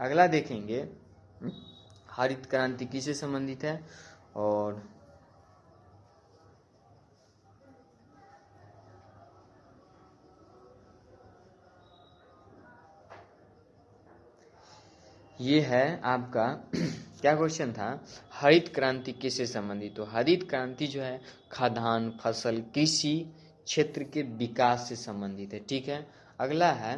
अगला देखेंगे हरित क्रांति किससे संबंधित है। और ये है आपका क्या क्वेश्चन था, हरित क्रांति किससे संबंधित? तो हरित क्रांति जो है खाद्यान्न फसल कृषि क्षेत्र के विकास से संबंधित है। ठीक है। अगला है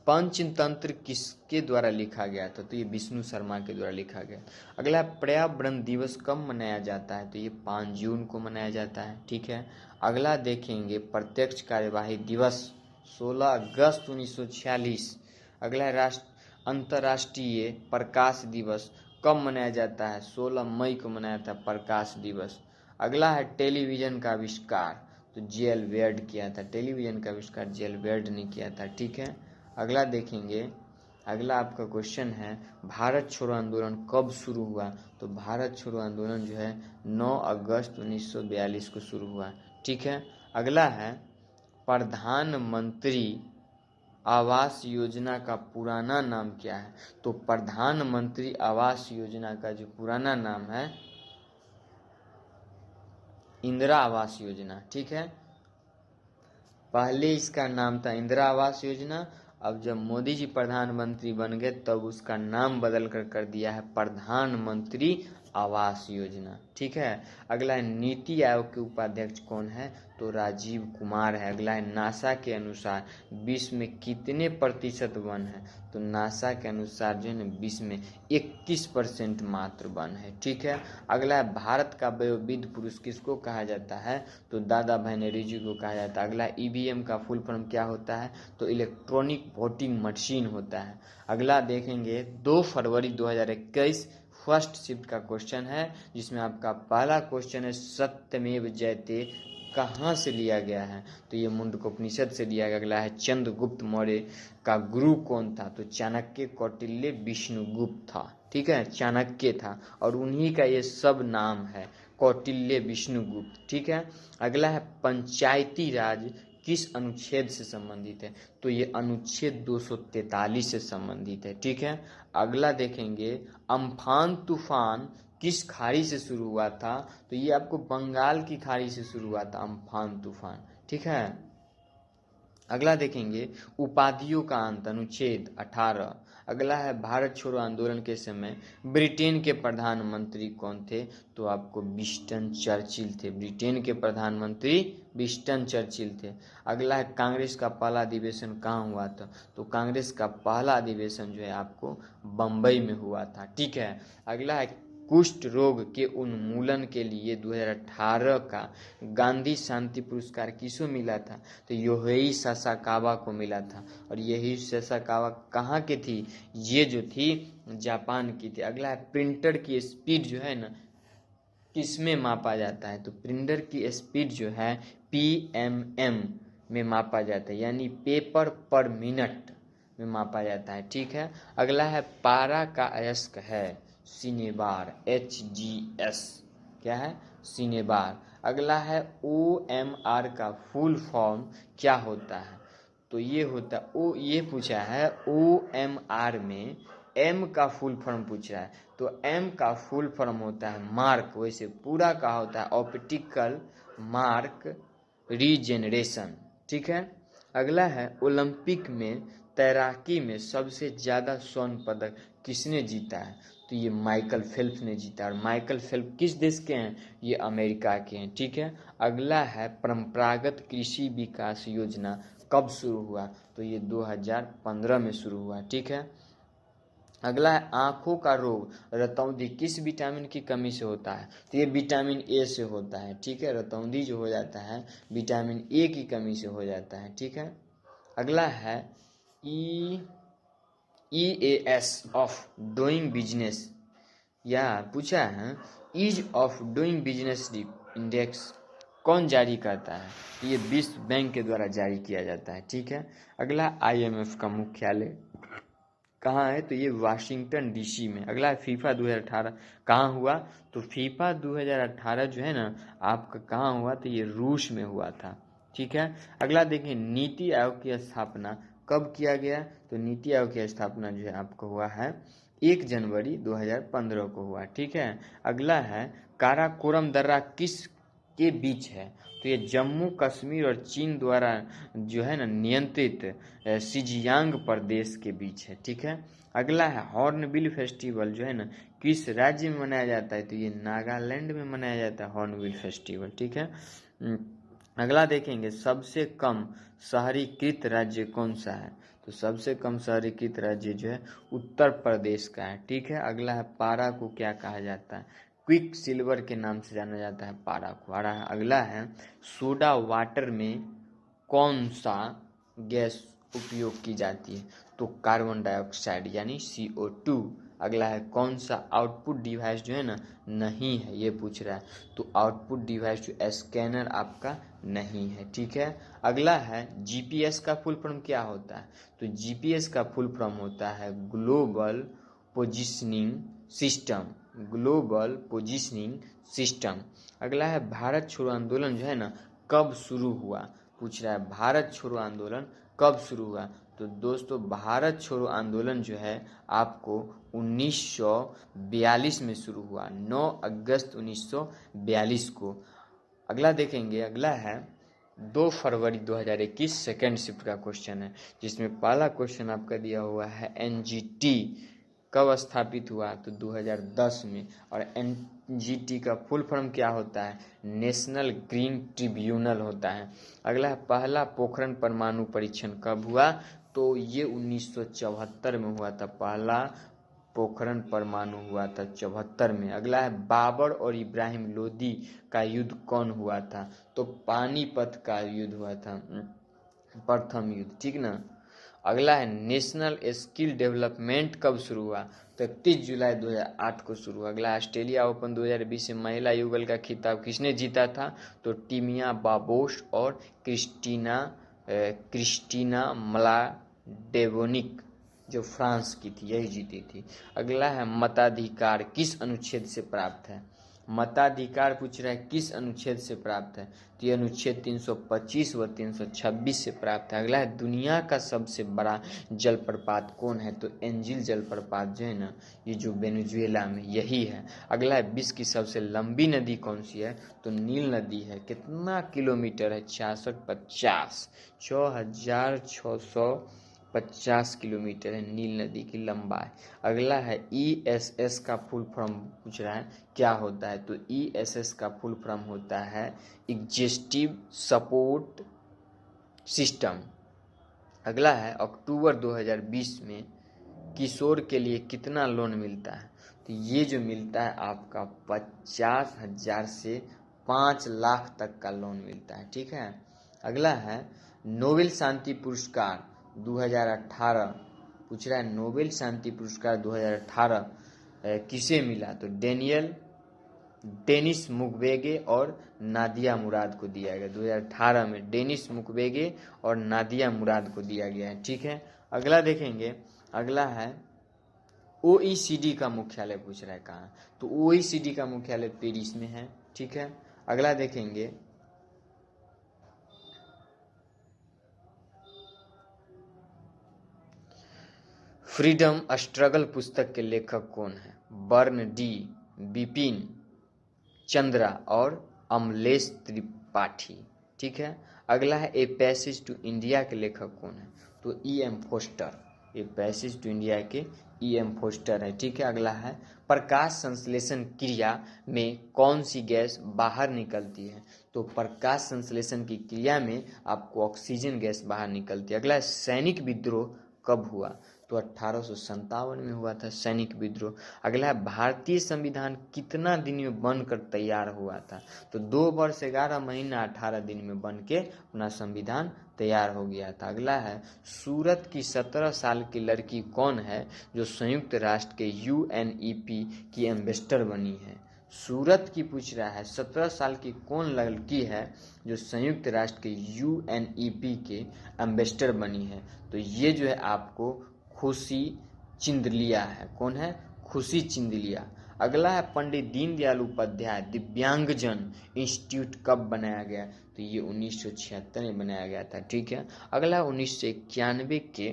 पंचतंत्र किसके द्वारा लिखा गया था? तो ये विष्णु शर्मा के द्वारा लिखा गया। अगला पर्यावरण दिवस कब मनाया जाता है? तो ये 5 जून को मनाया जाता है। ठीक है। अगला देखेंगे प्रत्यक्ष कार्यवाही दिवस 16 अगस्त 1946। अगला है अंतर्राष्ट्रीय प्रकाश दिवस कब मनाया जाता है? 16 मई को मनाया था प्रकाश दिवस। अगला है टेलीविजन का आविष्कार, तो JL बेयर्ड किया था। टेलीविजन का आविष्कार JL बेयर्ड ने किया था। ठीक है। अगला देखेंगे, अगला आपका क्वेश्चन है भारत छोड़ो आंदोलन कब शुरू हुआ? तो भारत छोड़ो आंदोलन जो है 9 अगस्त 1942 को शुरू हुआ। ठीक है। अगला है प्रधानमंत्री आवास योजना का पुराना नाम क्या है? तो प्रधानमंत्री आवास योजना का जो पुराना नाम है इंदिरा आवास योजना। ठीक है। पहले इसका नाम था इंदिरा आवास योजना, अब जब मोदी जी प्रधानमंत्री बन गए तब उसका नाम बदल कर दिया है प्रधानमंत्री आवास योजना। ठीक है। अगला है नीति आयोग के उपाध्यक्ष कौन है? तो राजीव कुमार है। अगला है नासा के अनुसार विश्व में कितने प्रतिशत वन है? तो नासा के अनुसार जो है ना विश्व में 21% मात्र वन है। ठीक है। अगला है भारत का वयोवृद्ध पुरुष किसको कहा जाता है? तो दादा भाई नौरोजी को कहा जाता है। अगला EVM का फुल फॉर्म क्या होता है? तो इलेक्ट्रॉनिक वोटिंग मशीन होता है। अगला देखेंगे 2 फरवरी 2021 फर्स्ट शिफ्ट का क्वेश्चन है, जिसमें आपका पहला क्वेश्चन है सत्यमेव जयते कहाँ से लिया गया है? तो ये मुंडकोपनिषद से लिया गया। अगला है चंद्रगुप्त मौर्य का गुरु कौन था? तो चाणक्य कौटिल्य विष्णुगुप्त था। ठीक है। चाणक्य था और उन्हीं का ये सब नाम है कौटिल्य विष्णुगुप्त। ठीक है। अगला है पंचायती राज किस अनुच्छेद से संबंधित है? तो ये अनुच्छेद 243 से संबंधित है। ठीक है। अगला देखेंगे अम्फान तूफान किस खाड़ी से शुरू हुआ था? तो ये आपको बंगाल की खाड़ी से शुरू हुआ था अम्फान तूफान। ठीक है। अगला देखेंगे उपाधियों का अंत अनुच्छेद 18। अगला है भारत छोड़ो आंदोलन के समय ब्रिटेन के प्रधानमंत्री कौन थे? तो आपको विंस्टन चर्चिल थे। ब्रिटेन के प्रधानमंत्री विंस्टन चर्चिल थे। अगला है कांग्रेस का पहला अधिवेशन कहाँ हुआ था? तो कांग्रेस का पहला अधिवेशन जो है आपको बम्बई में हुआ था। ठीक है। अगला है कुष्ठ रोग के उन्मूलन के लिए 2018 का गांधी शांति पुरस्कार किसको मिला था? तो योहेई सासाकावा को मिला था। और यही सासाकावा कहाँ की थी? ये जो थी जापान की थी। अगला है प्रिंटर की स्पीड जो है ना किसमें मापा जाता है? तो प्रिंटर की स्पीड जो है PMM में मापा जाता है, यानी पेपर पर मिनट में मापा जाता है। ठीक है। अगला है पारा का अयस्क है सिनेबार HGS क्या है? सिनेबार। अगला है OMR का फुल फॉर्म क्या होता है? तो ये होता ये पूछा है OMR में M का फुल फॉर्म पूछ रहा है। तो M का फुल फॉर्म होता है मार्क, वैसे पूरा का होता है ऑप्टिकल मार्क रीजेनरेशन। ठीक है। अगला है ओलंपिक में तैराकी में सबसे ज़्यादा स्वर्ण पदक किसने जीता है? तो ये माइकल फेल्प्स ने जीता। और माइकल फेल्प्स किस देश के हैं? ये अमेरिका के हैं। ठीक है। अगला है परंपरागत कृषि विकास योजना कब शुरू हुआ? तो ये 2015 में शुरू हुआ। ठीक है। अगला है आंखों का रोग, रतौंधी किस विटामिन की कमी से होता है? तो ये विटामिन ए से होता है, ठीक है। रतौंधी जो हो जाता है विटामिन ए की कमी से हो जाता है, ठीक है। अगला है EAS ऑफ डूइंग बिजनेस, या पूछा है ease of doing business index कौन जारी करता है? ये विश्व बैंक के द्वारा जारी किया जाता है, ठीक है। अगला IMF का मुख्यालय कहाँ है? तो ये वाशिंगटन DC में। अगला है फीफा 2018 कहाँ हुआ? तो फीफा 2018 जो है ना आपका कहाँ हुआ? तो ये रूस में हुआ था, ठीक है। अगला देखिए नीति आयोग की स्थापना कब किया गया? तो नीति आयोग की स्थापना जो है आपको हुआ है 1 जनवरी 2015 को हुआ, ठीक है। अगला है काराकोरम दर्रा किस के बीच है? तो ये जम्मू कश्मीर और चीन द्वारा जो है ना नियंत्रित सिजियांग प्रदेश के बीच है, ठीक है। अगला है हॉर्नबिल फेस्टिवल जो है ना किस राज्य में मनाया जाता है? तो ये नागालैंड में मनाया जाता है हॉर्नबिल फेस्टिवल, ठीक है। अगला देखेंगे सबसे कम शहरीकृत राज्य कौन सा है? तो सबसे कम शहरीकृत राज्य जो है उत्तर प्रदेश का है, ठीक है। अगला है पारा को क्या कहा जाता है? क्विक सिल्वर के नाम से जाना जाता है पारा को। अगला है सोडा वाटर में कौन सा गैस उपयोग की जाती है? तो कार्बन डाइऑक्साइड यानी CO2। अगला है कौन सा आउटपुट डिवाइस जो है ना नहीं है, ये पूछ रहा है। तो आउटपुट डिवाइस जो स्कैनर आपका नहीं है, ठीक है। अगला है GPS का फुल फॉर्म क्या होता है? तो GPS का फुल फॉर्म होता है global positioning system, global positioning system. अगला है भारत छोड़ो आंदोलन जो है ना कब शुरू हुआ? पूछ रहा है भारत छोड़ो आंदोलन कब शुरू हुआ? तो दोस्तों भारत छोड़ो आंदोलन जो है आपको 1942 में शुरू हुआ, 9 अगस्त 1942 को। अगला देखेंगे, अगला है 2 फरवरी 2021 सेकेंड शिफ्ट का क्वेश्चन है, जिसमें पहला क्वेश्चन आपका दिया हुआ है NGT कब स्थापित हुआ? तो 2010 में। और NGT का फुल फॉर्म क्या होता है? नेशनल ग्रीन ट्रिब्यूनल होता है। अगला है पहला पोखरण परमाणु परीक्षण कब हुआ? तो ये 1974 में हुआ था, पहला पोखरण परमाणु हुआ था 74 में। अगला है बाबर और इब्राहिम लोदी का युद्ध कौन हुआ था? तो पानीपत का युद्ध हुआ था, प्रथम युद्ध, ठीक ना। अगला है नेशनल स्किल डेवलपमेंट कब शुरू हुआ? तो 31 जुलाई 2008 को शुरू हुआ। अगला ऑस्ट्रेलिया ओपन 2020 में महिला युगल का खिताब किसने जीता था? तो टीमिया बाबोस और क्रिस्टीना मलाडेवोनिक जो फ्रांस की थी यही जीती थी। अगला है मताधिकार किस अनुच्छेद से प्राप्त है? मताधिकार पूछ रहा है किस अनुच्छेद से प्राप्त है? तो ये अनुच्छेद 325 व 326 से प्राप्त है। अगला है दुनिया का सबसे बड़ा जलप्रपात कौन है? तो एंजिल जलप्रपात जो है ना ये जो वेनेजुएला में यही है। अगला है विश्व की सबसे लंबी नदी कौन सी है? तो नील नदी है। कितना किलोमीटर है? 4650 किलोमीटर है नील नदी की लंबाई। अगला है ESS का फुल फॉर्म पूछ रहा है क्या होता है? तो ESS का फुल फॉर्म होता है एग्जीक्यूटिव सपोर्ट सिस्टम। अगला है अक्टूबर 2020 में किशोर के लिए कितना लोन मिलता है? तो ये जो मिलता है आपका 50,000 से 5 लाख तक का लोन मिलता है, ठीक है। अगला है नोबेल शांति पुरस्कार 2018 पूछ रहा है, नोबेल शांति पुरस्कार 2018 किसे मिला? तो डेनिस मुक्वेगे और नादिया मुराद को दिया गया। 2018 में डेनिस मुक्वेगे और नादिया मुराद को दिया गया है, ठीक है। अगला देखेंगे, अगला है OECD का मुख्यालय पूछ रहा है कहाँ? तो OECD का मुख्यालय पेरिस में है, ठीक है। अगला देखेंगे फ्रीडम स्ट्रगल पुस्तक के लेखक कौन है? बर्न डी, बिपिन चंद्रा और अमलेश त्रिपाठी, ठीक है। अगला है ए पैसेज टू इंडिया के लेखक कौन है? तो EM Foster, a passage to India के EM फोस्टर है, ठीक है। अगला है प्रकाश संश्लेषण क्रिया में कौन सी गैस बाहर निकलती है? तो प्रकाश संश्लेषण की क्रिया में आपको ऑक्सीजन गैस बाहर निकलती है। अगला है सैनिक विद्रोह कब हुआ? तो 1857 में हुआ था सैनिक विद्रोह। अगला है भारतीय संविधान कितना दिन में बनकर तैयार हुआ था? तो 2 वर्ष 11 महीना 18 दिन में बन के अपना संविधान तैयार हो गया था। अगला है सूरत की 17 साल की लड़की कौन है जो संयुक्त राष्ट्र के UNEP की एम्बेसडर बनी है? सूरत की पूछ रहा है, 17 साल की कौन लड़की है जो संयुक्त राष्ट्र के UNEP के एम्बेसडर बनी है? तो ये जो है आपको खुशी चिंदलिया है। कौन है? खुशी चिंदलिया। अगला है पंडित दीनदयाल उपाध्याय दिव्यांगजन इंस्टीट्यूट कब बनाया गया? तो ये 1976 में बनाया गया था। ठीक है। अगला 1991 के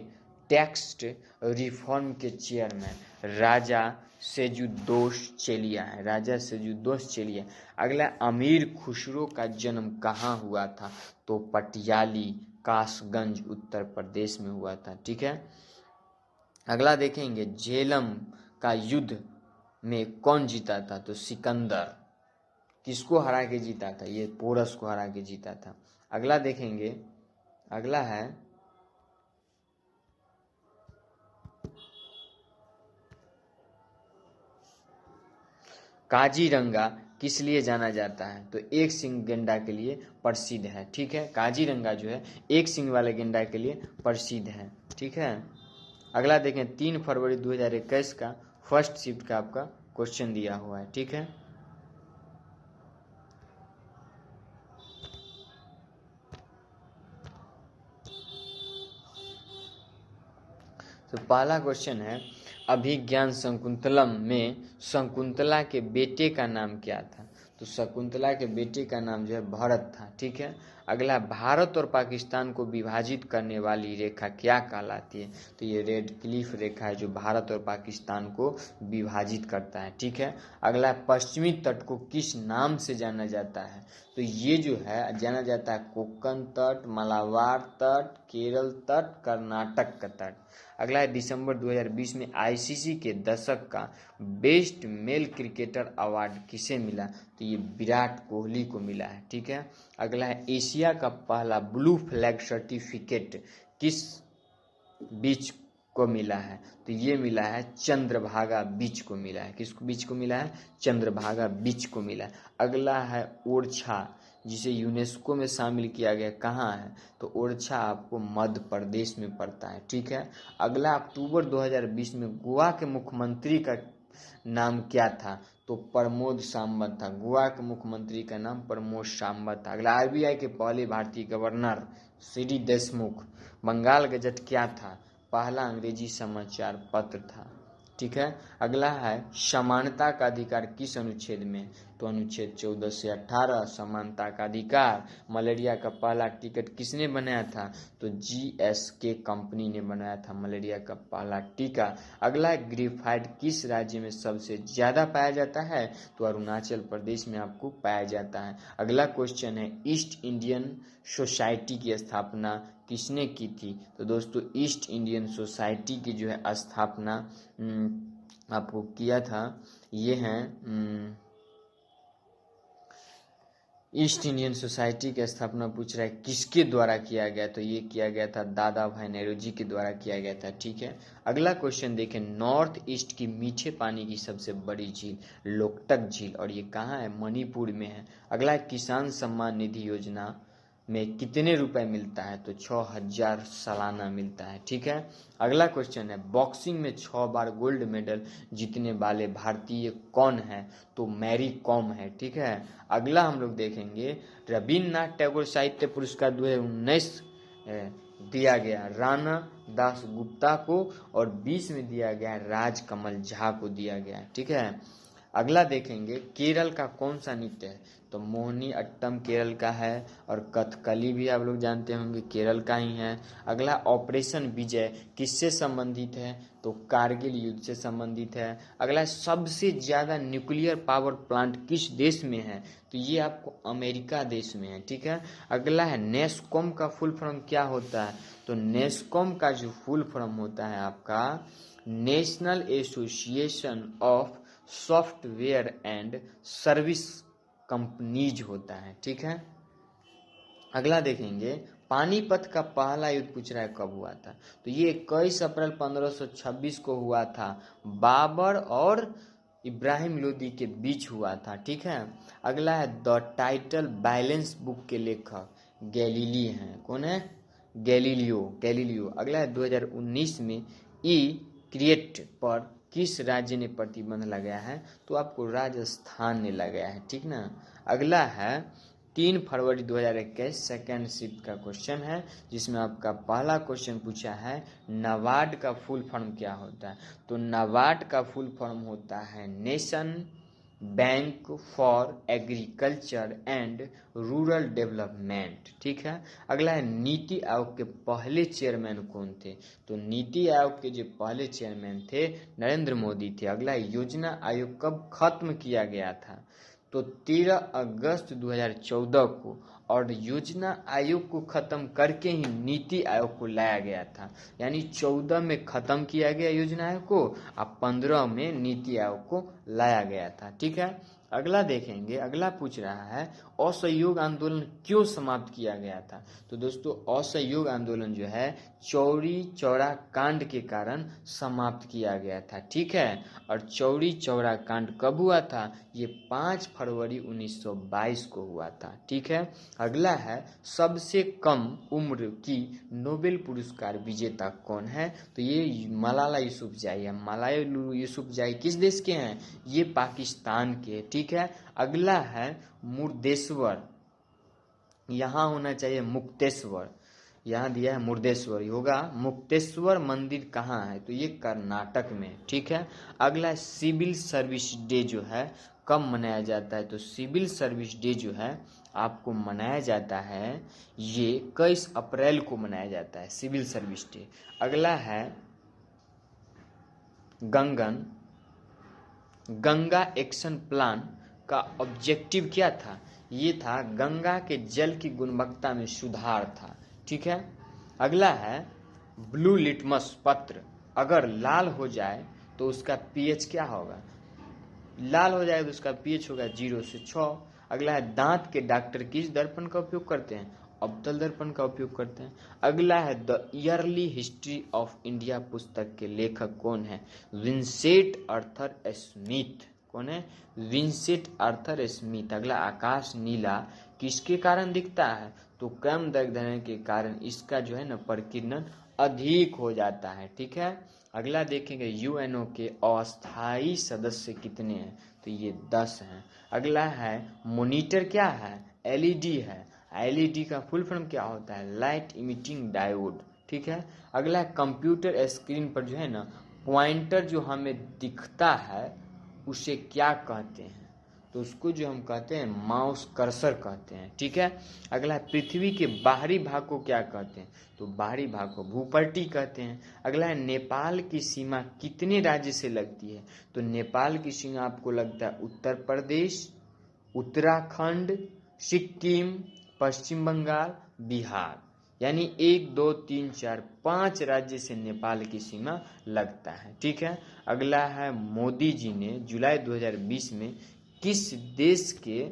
टैक्स रिफॉर्म के चेयरमैन राजा सेजुदोस चेलिया है। राजा सेजुदोस चेलिया। अगला अमीर खुसरो का जन्म कहाँ हुआ था? तो पटियाली कासगंज उत्तर प्रदेश में हुआ था। ठीक है। अगला देखेंगे झेलम का युद्ध में कौन जीता था? तो सिकंदर। किसको हरा के जीता था? ये पोरस को हरा के जीता था। अगला देखेंगे, अगला है काजीरंगा किस लिए जाना जाता है? तो एक सिंह गेंडा के लिए प्रसिद्ध है। ठीक है। काजीरंगा जो है एक सिंह वाले गेंडा के लिए प्रसिद्ध है। ठीक है। अगला देखें 3 फरवरी 2021 का फर्स्ट शिफ्ट का आपका क्वेश्चन दिया हुआ है। ठीक है। तो पहला क्वेश्चन है अभिज्ञान शकुंतलम में शकुंतला के बेटे का नाम क्या था? तो शकुंतला के बेटे का नाम जो है भरत था। ठीक है। अगला भारत और पाकिस्तान को विभाजित करने वाली रेखा क्या कहलाती है? तो ये रेड क्लिफ रेखा है जो भारत और पाकिस्तान को विभाजित करता है। ठीक है। अगला पश्चिमी तट को किस नाम से जाना जाता है? तो ये जो है जाना जाता है कोंकण तट, मालाबार तट, केरल तट, कर्नाटक का तट। अगला है दिसंबर 2020 में ICC के दशक का बेस्ट मेल क्रिकेटर अवार्ड किसे मिला? तो ये विराट कोहली को मिला है। ठीक है। अगला है एशिया का पहला ब्लू फ्लैग सर्टिफिकेट किस बीच को मिला है? तो ये मिला है चंद्रभागा बीच को मिला है। किस बीच को मिला है? चंद्रभागा बीच को मिला है। अगला है ओरछा जिसे यूनेस्को में शामिल किया गया, कहाँ है? तो ओरछा आपको मध्य प्रदेश में पड़ता है। ठीक है। अगला अक्टूबर 2020 में गोवा के मुख्यमंत्री का नाम क्या था? तो प्रमोद सावंत था। गोवा के मुख्यमंत्री का नाम प्रमोद सावंत था। अगला RBI के पहले भारतीय governor CD Deshmukh. Bengal Gazette क्या था? पहला अंग्रेजी समाचार पत्र था। ठीक है। अगला है समानता का अधिकार किस अनुच्छेद में? तो अनुच्छेद 14 से 18 समानता का अधिकार। मलेरिया का पहला टिकट किसने बनाया था? तो GSK कंपनी ने बनाया था मलेरिया का पहला टीका। अगला ग्रेफाइट किस राज्य में सबसे ज्यादा पाया जाता है? तो अरुणाचल प्रदेश में आपको पाया जाता है। अगला क्वेश्चन है ईस्ट इंडियन सोसाइटी की स्थापना किसने की थी? तो दोस्तों ईस्ट इंडियन सोसाइटी की जो है स्थापना आपको किया था, ये हैं ईस्ट इंडियन सोसाइटी की स्थापना पूछ रहा है किसके द्वारा किया गया? तो ये किया गया था दादा भाई नेहरू जी के द्वारा किया गया था। ठीक है। अगला क्वेश्चन देखें नॉर्थ ईस्ट की मीठे पानी की सबसे बड़ी झील लोकटक झील, और ये कहाँ है? मणिपुर में है। अगला किसान सम्मान निधि योजना में कितने रुपए मिलता है? तो 6000 सालाना मिलता है। ठीक है। अगला क्वेश्चन है बॉक्सिंग में 6 बार गोल्ड मेडल जीतने वाले भारतीय कौन है? तो मैरी कॉम है। ठीक है। अगला हम लोग देखेंगे रविन्द्रनाथ टैगोर साहित्य पुरस्कार 2019 दिया गया राणा दास गुप्ता को, और 20 में दिया गया राजकमल झा को दिया गया। ठीक है। अगला देखेंगे केरल का कौन सा नृत्य है? तो मोहिनी अट्टम केरल का है, और कथकली भी आप लोग जानते होंगे केरल का ही है। अगला ऑपरेशन विजय किससे संबंधित है? तो कारगिल युद्ध से संबंधित है। अगला सबसे ज्यादा न्यूक्लियर पावर प्लांट किस देश में है? तो ये आपको अमेरिका देश में है। ठीक है। अगला है नेस्कॉम का फुल फॉर्म क्या होता है? तो नेस्कॉम का जो फुल फॉर्म होता है आपका national association of software and service companies होता है। ठीक है। अगला देखेंगे पानीपत का पहला युद्ध पूछ रहा है कब हुआ था, तो ये 21 अप्रैल 1526 को हुआ था। बाबर और इब्राहिम लोदी के बीच हुआ था। ठीक है, अगला है द टाइटल बैलेंस बुक के लेखक गैलीली हैं। कौन है? गैलीलियो। अगला है 2019 में ई क्रिएट पर किस राज्य ने प्रतिबंध लगाया है, तो आपको राजस्थान ने लगाया है। ठीक ना। अगला है 3 फरवरी 2021 सेकेंड शिफ्ट का क्वेश्चन है, जिसमें आपका पहला क्वेश्चन पूछा है नाबार्ड का फुल फॉर्म क्या होता है, तो नाबार्ड का फुल फॉर्म होता है nation bank for agriculture and rural development. ठीक है। अगला है नीति आयोग के पहले चेयरमैन कौन थे, तो नीति आयोग के जो पहले चेयरमैन थे नरेंद्र मोदी थे। अगला है योजना आयोग कब खत्म किया गया था, तो 13 अगस्त 2014 को, और योजना आयोग को खत्म करके ही नीति आयोग को लाया गया था। यानी 14 में खत्म किया गया योजना आयोग को, और 15 में नीति आयोग को लाया गया था। ठीक है। अगला देखेंगे, अगला पूछ रहा है असहयोग आंदोलन क्यों समाप्त किया गया था, तो दोस्तों असहयोग आंदोलन जो है चौरी चौरा कांड के कारण समाप्त किया गया था। ठीक है। और चौरी चौरा कांड कब हुआ था, ये 5 फरवरी 1922 को हुआ था। ठीक है। अगला है सबसे कम उम्र की नोबेल पुरस्कार विजेता कौन है, तो ये मलाला यूसुफजई है। मलाला यूसुफजई किस देश के हैं, ये पाकिस्तान के। ठीक है। अगला है मुर्देश्वर, यहाँ होना चाहिए मुक्तेश्वर, यहाँ दिया है मुर्देश्वर, होगा मुक्तेश्वर मंदिर कहाँ है, तो ये कर्नाटक में। ठीक है। अगला है सिविल सर्विस डे जो है कब मनाया जाता है, तो सिविल सर्विस डे जो है आपको मनाया जाता है, ये 21 अप्रैल को मनाया जाता है सिविल सर्विस डे। अगला है गंगा एक्शन प्लान का ऑब्जेक्टिव क्या था, ये था गंगा के जल की गुणवत्ता में सुधार था। ठीक है। अगला है ब्लू लिटमस पत्र अगर लाल हो जाए तो उसका पीएच क्या होगा, लाल हो जाए तो उसका पीएच होगा 0 से 6। अगला है दांत के डॉक्टर किस दर्पण का उपयोग करते हैं, अवतल दर्पण का उपयोग करते हैं। अगला है the yearly history of India पुस्तक के लेखक कौन है, विंसेंट आर्थर स्मिथ। कौन है, विंसेंट आर्थर स्मिथ। अगला आकाश नीला किसके कारण दिखता है, तो कम दैर्घ्य के कारण इसका जो है ना प्रकीर्णन अधिक हो जाता है। ठीक है। अगला देखेंगे यूएनओ के अस्थायी सदस्य कितने हैं, तो ये 10 हैं। अगला है मॉनिटर क्या है, एलईडी है। एलईडी का फुल फॉर्म क्या होता है, लाइट इमिटिंग डायोड। ठीक है। अगला है कंप्यूटर स्क्रीन पर जो है ना पॉइंटर जो हमें दिखता है उसे क्या कहते हैं, तो उसको जो हम कहते हैं माउस कर्सर कहते हैं। ठीक है। अगला है पृथ्वी के बाहरी भाग को क्या कहते हैं, तो बाहरी भाग को भूपट्टी कहते हैं। अगला है नेपाल की सीमा कितने राज्य से लगती है, तो नेपाल की सीमा आपको लगता है उत्तर प्रदेश, उत्तराखंड, सिक्किम, पश्चिम बंगाल, बिहार, यानी 1 2 3 4 5 राज्य से नेपाल की सीमा लगता है। ठीक है। अगला है मोदी जी ने जुलाई 2020 में किस देश के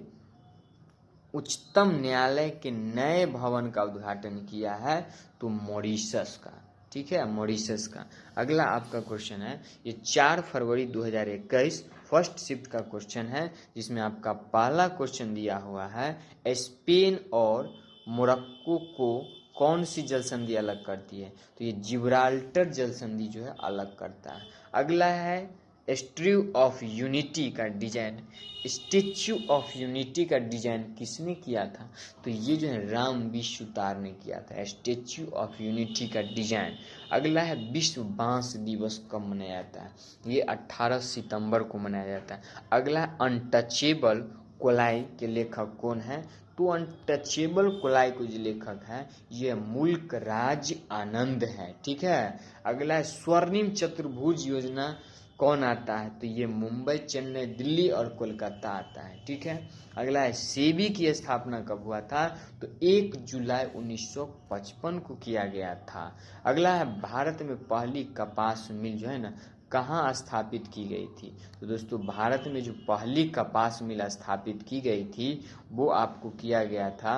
उच्चतम न्यायालय के नए भवन का उद्घाटन किया है, तो मॉरिशस का। ठीक है, मॉरिशस का। अगला आपका क्वेश्चन है, ये 4 फरवरी 2021 फर्स्ट शिफ्ट का क्वेश्चन है, जिसमें आपका पहला क्वेश्चन दिया हुआ है स्पेन और मोरक्को को कौन सी जल संधि अलग करती है, तो ये जिब्राल्टर जल संधि जो है अलग करता है। अगला है स्टैच्यू ऑफ यूनिटी का डिजाइन, स्टैच्यू ऑफ यूनिटी का डिजाइन किसने किया था, तो ये जो है राम विश्वतार ने किया था स्टैच्यू ऑफ यूनिटी का डिजाइन। अगला है विश्व बांस दिवस कब मनाया जाता है, ये 18 सितंबर को मनाया जाता है। अगला है अनटचेबल कोलाई के लेखक कौन है, तो अनटचेबल कोलाई को जो लेखक है ये मुल्क राज आनंद है। ठीक है। अगला है स्वर्णिम चतुर्भुज योजना कौन आता है, तो ये मुंबई, चेन्नई, दिल्ली और कोलकाता आता है। ठीक है। अगला है सेबी की स्थापना कब हुआ था, तो 1 जुलाई 1955 को किया गया था। अगला है भारत में पहली कपास मिल जो है ना कहाँ स्थापित की गई थी, तो दोस्तों भारत में जो पहली कपास मिल स्थापित की गई थी वो आपको किया गया था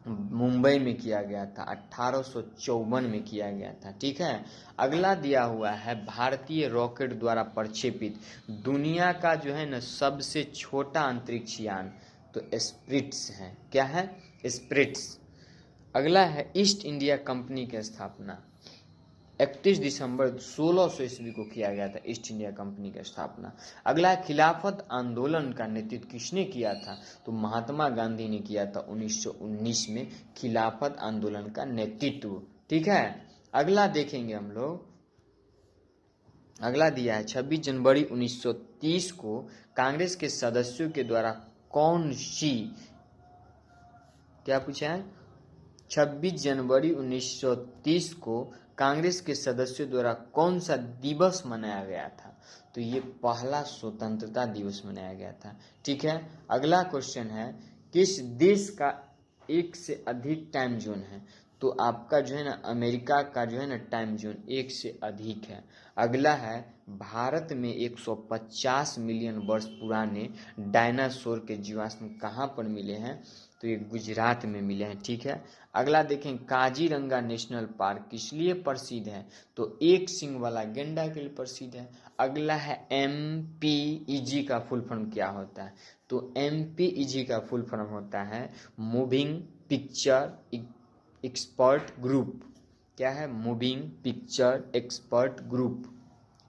मुंबई में किया गया था, 1854 में किया गया था। ठीक है, अगला दिया हुआ है भारतीय रॉकेट द्वारा प्रक्षेपित दुनिया का जो है ना सबसे छोटा अंतरिक्ष यान, तो स्प्रिट्स है। क्या है? स्प्रिट्स। अगला है ईस्ट इंडिया कंपनी की स्थापना 31 दिसंबर 1600 ईस्वी को किया गया था, ईस्ट इंडिया कंपनी की स्थापना। अगला है खिलाफत आंदोलन का नेतृत्व किसने किया था, तो महात्मा गांधी ने किया था 1919 में खिलाफत आंदोलन का नेतृत्व। ठीक है, अगला देखेंगे हम लोग, अगला दिया है 26 जनवरी 1930 को कांग्रेस के सदस्यों के द्वारा कौन सी, क्या पूछा है? 26 जनवरी 1930 को कांग्रेस के सदस्यों द्वारा कौन सा दिवस मनाया गया था, तो ये पहला स्वतंत्रता दिवस मनाया गया था। ठीक है, अगला क्वेश्चन है किस देश का एक से अधिक टाइम जोन है, तो आपका जो है ना अमेरिका का जो है ना टाइम जोन एक से अधिक है। अगला है भारत में 150 मिलियन वर्ष पुराने डायनासोर के जीवाश्म कहाँ पर मिले हैं, तो ये गुजरात में मिले हैं। ठीक है, अगला देखें काजीरंगा नेशनल पार्क किस लिए प्रसिद्ध है, तो एक सींग वाला गेंडा के लिए प्रसिद्ध है। अगला है MPEG का फुल फॉर्म क्या होता है, तो MPEG का फुल फॉर्म होता है मूविंग पिक्चर एक्सपर्ट ग्रुप। क्या है? Moving picture expert group.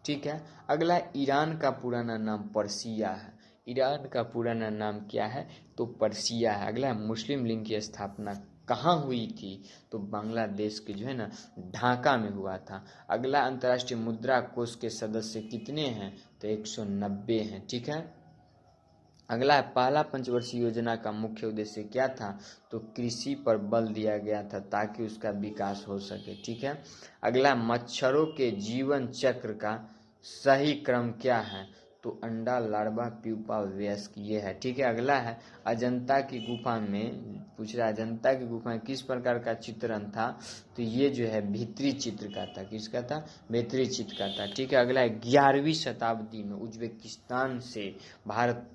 ठीक है, अगला ईरान का पुराना नाम पर्सिया है। ईरान का पुराना नाम क्या है, तो पर्सिया है। अगला मुस्लिम लीग की स्थापना कहाँ हुई थी, तो बांग्लादेश के जो है ना ढाका में हुआ था। अगला अंतर्राष्ट्रीय मुद्रा कोष के सदस्य कितने हैं, तो 190 हैं। ठीक है, अगला है पहला पंचवर्षीय योजना का मुख्य उद्देश्य क्या था, तो कृषि पर बल दिया गया था ताकि उसका विकास हो सके। ठीक है, अगला मच्छरों के जीवन चक्र का सही क्रम क्या है, तो अंडा, लार्वा, प्यूपा, वयस्क, ये है। ठीक है, अगला है अजंता की गुफा में, पूछ रहा है अजंता की गुफा में किस प्रकार का चित्रण था, तो ये जो है भीतरी चित्र का था। किसका था? भीतरी चित्र का था। ठीक है, अगला है 11वीं शताब्दी में उज्बेकिस्तान से भारत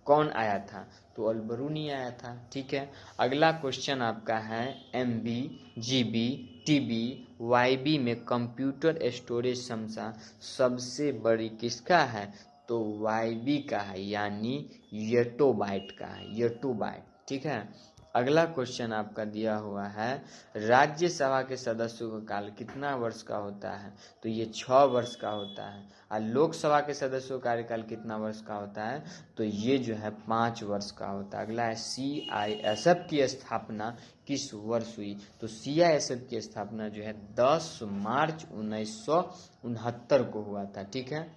कौन आया था, तो अलबरूनी आया था। ठीक है, अगला क्वेश्चन आपका है MB, GB, TB, YB में कंप्यूटर स्टोरेज क्षमता सबसे बड़ी किसका है, तो YB का है, यानी योटोबाइट का है, योटोबाइट। ठीक है, अगला क्वेश्चन आपका दिया हुआ है राज्यसभा के सदस्यों का काल कितना वर्ष का होता है, तो ये 6 वर्ष का होता है। और लोकसभा के सदस्यों का कार्यकाल कितना वर्ष का होता है, तो ये जो है 5 वर्ष का होता है। अगला है CISF की स्थापना किस वर्ष हुई, तो CISF की स्थापना जो है 10 मार्च 1969 को हुआ था। ठीक है,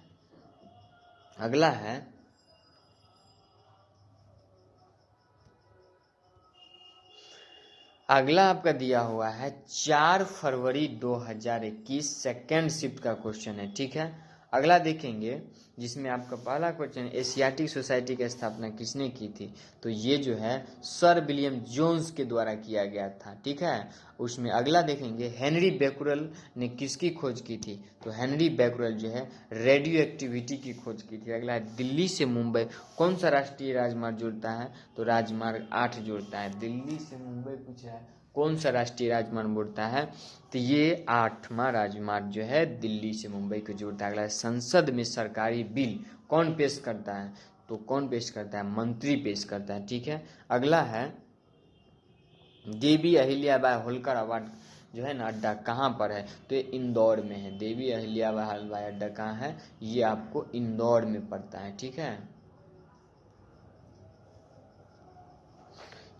अगला है अगला आपका दिया हुआ है 4 फरवरी 2021 सेकेंड शिफ्ट का क्वेश्चन है। ठीक है, अगला देखेंगे जिसमें आपका पहला क्वेश्चन एशियाटिक सोसाइटी की स्थापना किसने की थी, तो ये जो है सर विलियम जोन्स के द्वारा किया गया था। ठीक है, उसमें अगला देखेंगे हेनरी बैक्यूरेल ने किसकी खोज की थी, तो हेनरी बैक्यूरेल जो है रेडियो एक्टिविटी की खोज की थी। अगला है दिल्ली से मुंबई कौन सा राष्ट्रीय राजमार्ग जुड़ता है, तो राजमार्ग 8 जुड़ता है। दिल्ली से मुंबई पूछा है कौन सा राष्ट्रीय राजमार्ग जुड़ता है, तो ये 8वां राजमार्ग जो है दिल्ली से मुंबई को जोड़ता है। अगला संसद में सरकारी बिल कौन पेश करता है, तो कौन पेश करता है, मंत्री पेश करता है। ठीक है, अगला है देवी अहिल्याबाई होलकर अवार्ड जो है ना अड्डा कहाँ पर है, तो ये इंदौर में है। देवी अहिल्याबाई हलवाई अड्डा कहाँ है, ये आपको इंदौर में पड़ता है। ठीक है,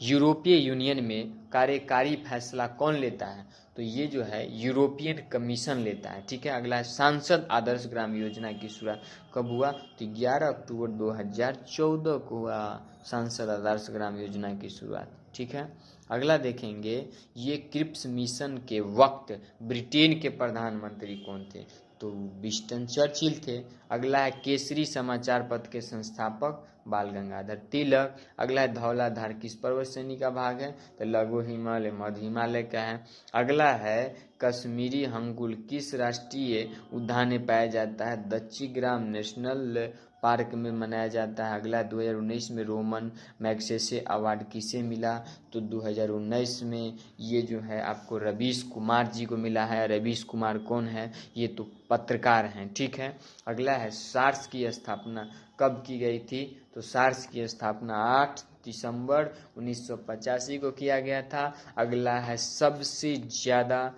यूरोपीय यूनियन में कार्यकारी फैसला कौन लेता है, तो ये जो है यूरोपियन कमीशन लेता है। ठीक है, अगला है सांसद आदर्श ग्राम योजना की शुरुआत कब हुआ, तो 11 अक्टूबर 2014 को हुआ सांसद आदर्श ग्राम योजना की शुरुआत। ठीक है, अगला देखेंगे ये क्रिप्स मिशन के वक्त ब्रिटेन के प्रधानमंत्री कौन थे, तो विंस्टन चर्चिल थे। अगला है केसरी समाचार पत्र के संस्थापक बाल गंगाधर तिलक। अगला है धौलाधार किस पर्वत श्रेणी का भाग है, तो लघु हिमालय मध्य हिमालय का है। अगला है कश्मीरी हंगुल किस राष्ट्रीय उद्यान में पाया जाता है, दच्चीग्राम नेशनल पार्क में मनाया जाता है। अगला 2019 में रोमन मैग्सेसे अवार्ड किसे मिला? तो 2019 में ये जो है आपको रवीश कुमार जी को मिला है। रवीश कुमार कौन है? ये तो पत्रकार हैं, ठीक है। अगला है सार्स की स्थापना कब की गई थी? तो सार्स की स्थापना 8 दिसंबर 1985 को किया गया था। अगला है सबसे ज़्यादा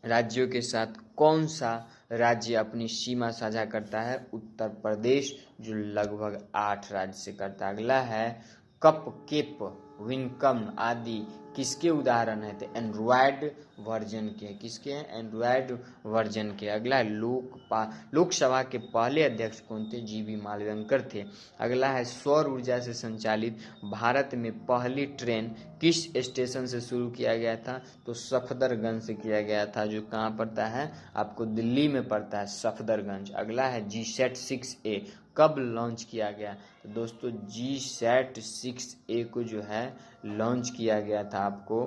राज्यों के साथ कौन सा राज्य अपनी सीमा साझा करता है? उत्तर प्रदेश, जो लगभग 8 राज्य से करता है। अगला है कप केप विनकम आदि किसके उदाहरण है? तो एंड्रॉयड वर्जन के। किसके हैं? एंड्रॉयड वर्जन के। अगला है लोकसभा के पहले अध्यक्ष कौन थे? जीबी मालवंकर थे। अगला है सौर ऊर्जा से संचालित भारत में पहली ट्रेन किस स्टेशन से शुरू किया गया था? तो सफदरगंज से किया गया था, जो कहाँ पड़ता है? आपको दिल्ली में पड़ता है, सफदरगंज। अगला है GSAT-6A कब लॉन्च किया गया? तो दोस्तों GSAT-6A को जो है लॉन्च किया गया था आपको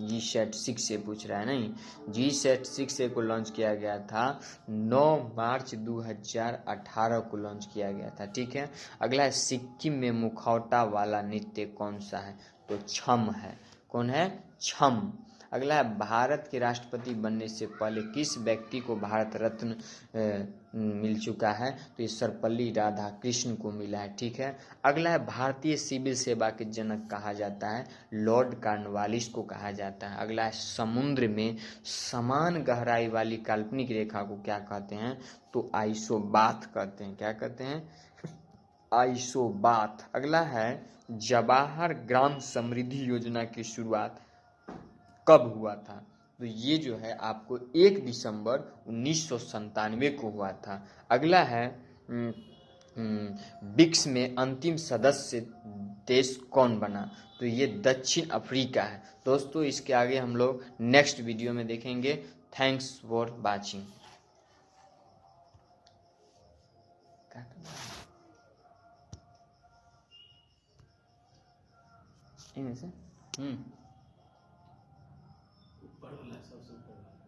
GSAT-6A पूछ रहा है, नहीं, GSAT-6A को लॉन्च किया गया था 9 मार्च 2018 को लॉन्च किया गया था, ठीक है। अगला है सिक्किम में मुखौटा वाला नृत्य कौन सा है? तो छम है। कौन है? छम। अगला है भारत के राष्ट्रपति बनने से पहले किस व्यक्ति को भारत रत्न मिल चुका है? तो ये सर्वपल्ली राधाकृष्ण को मिला है, ठीक है। अगला है भारतीय सिविल सेवा के जनक कहा जाता है? लॉर्ड कॉर्नवालिस को कहा जाता है। अगला है समुद्र में समान गहराई वाली काल्पनिक रेखा को क्या कहते हैं? तो आइसोबाथ कहते हैं। क्या कहते हैं? आइसोबाथ। अगला है जवाहर ग्राम समृद्धि योजना की शुरुआत कब हुआ था? तो ये जो है आपको 1 दिसंबर 1997 को हुआ था। अगला है ब्रिक्स में अंतिम सदस्य देश कौन बना? तो ये दक्षिण अफ्रीका है। दोस्तों इसके आगे हम लोग नेक्स्ट वीडियो में देखेंगे। Thanks for watching. ऊपर वाला सबसे ऊपर वाला।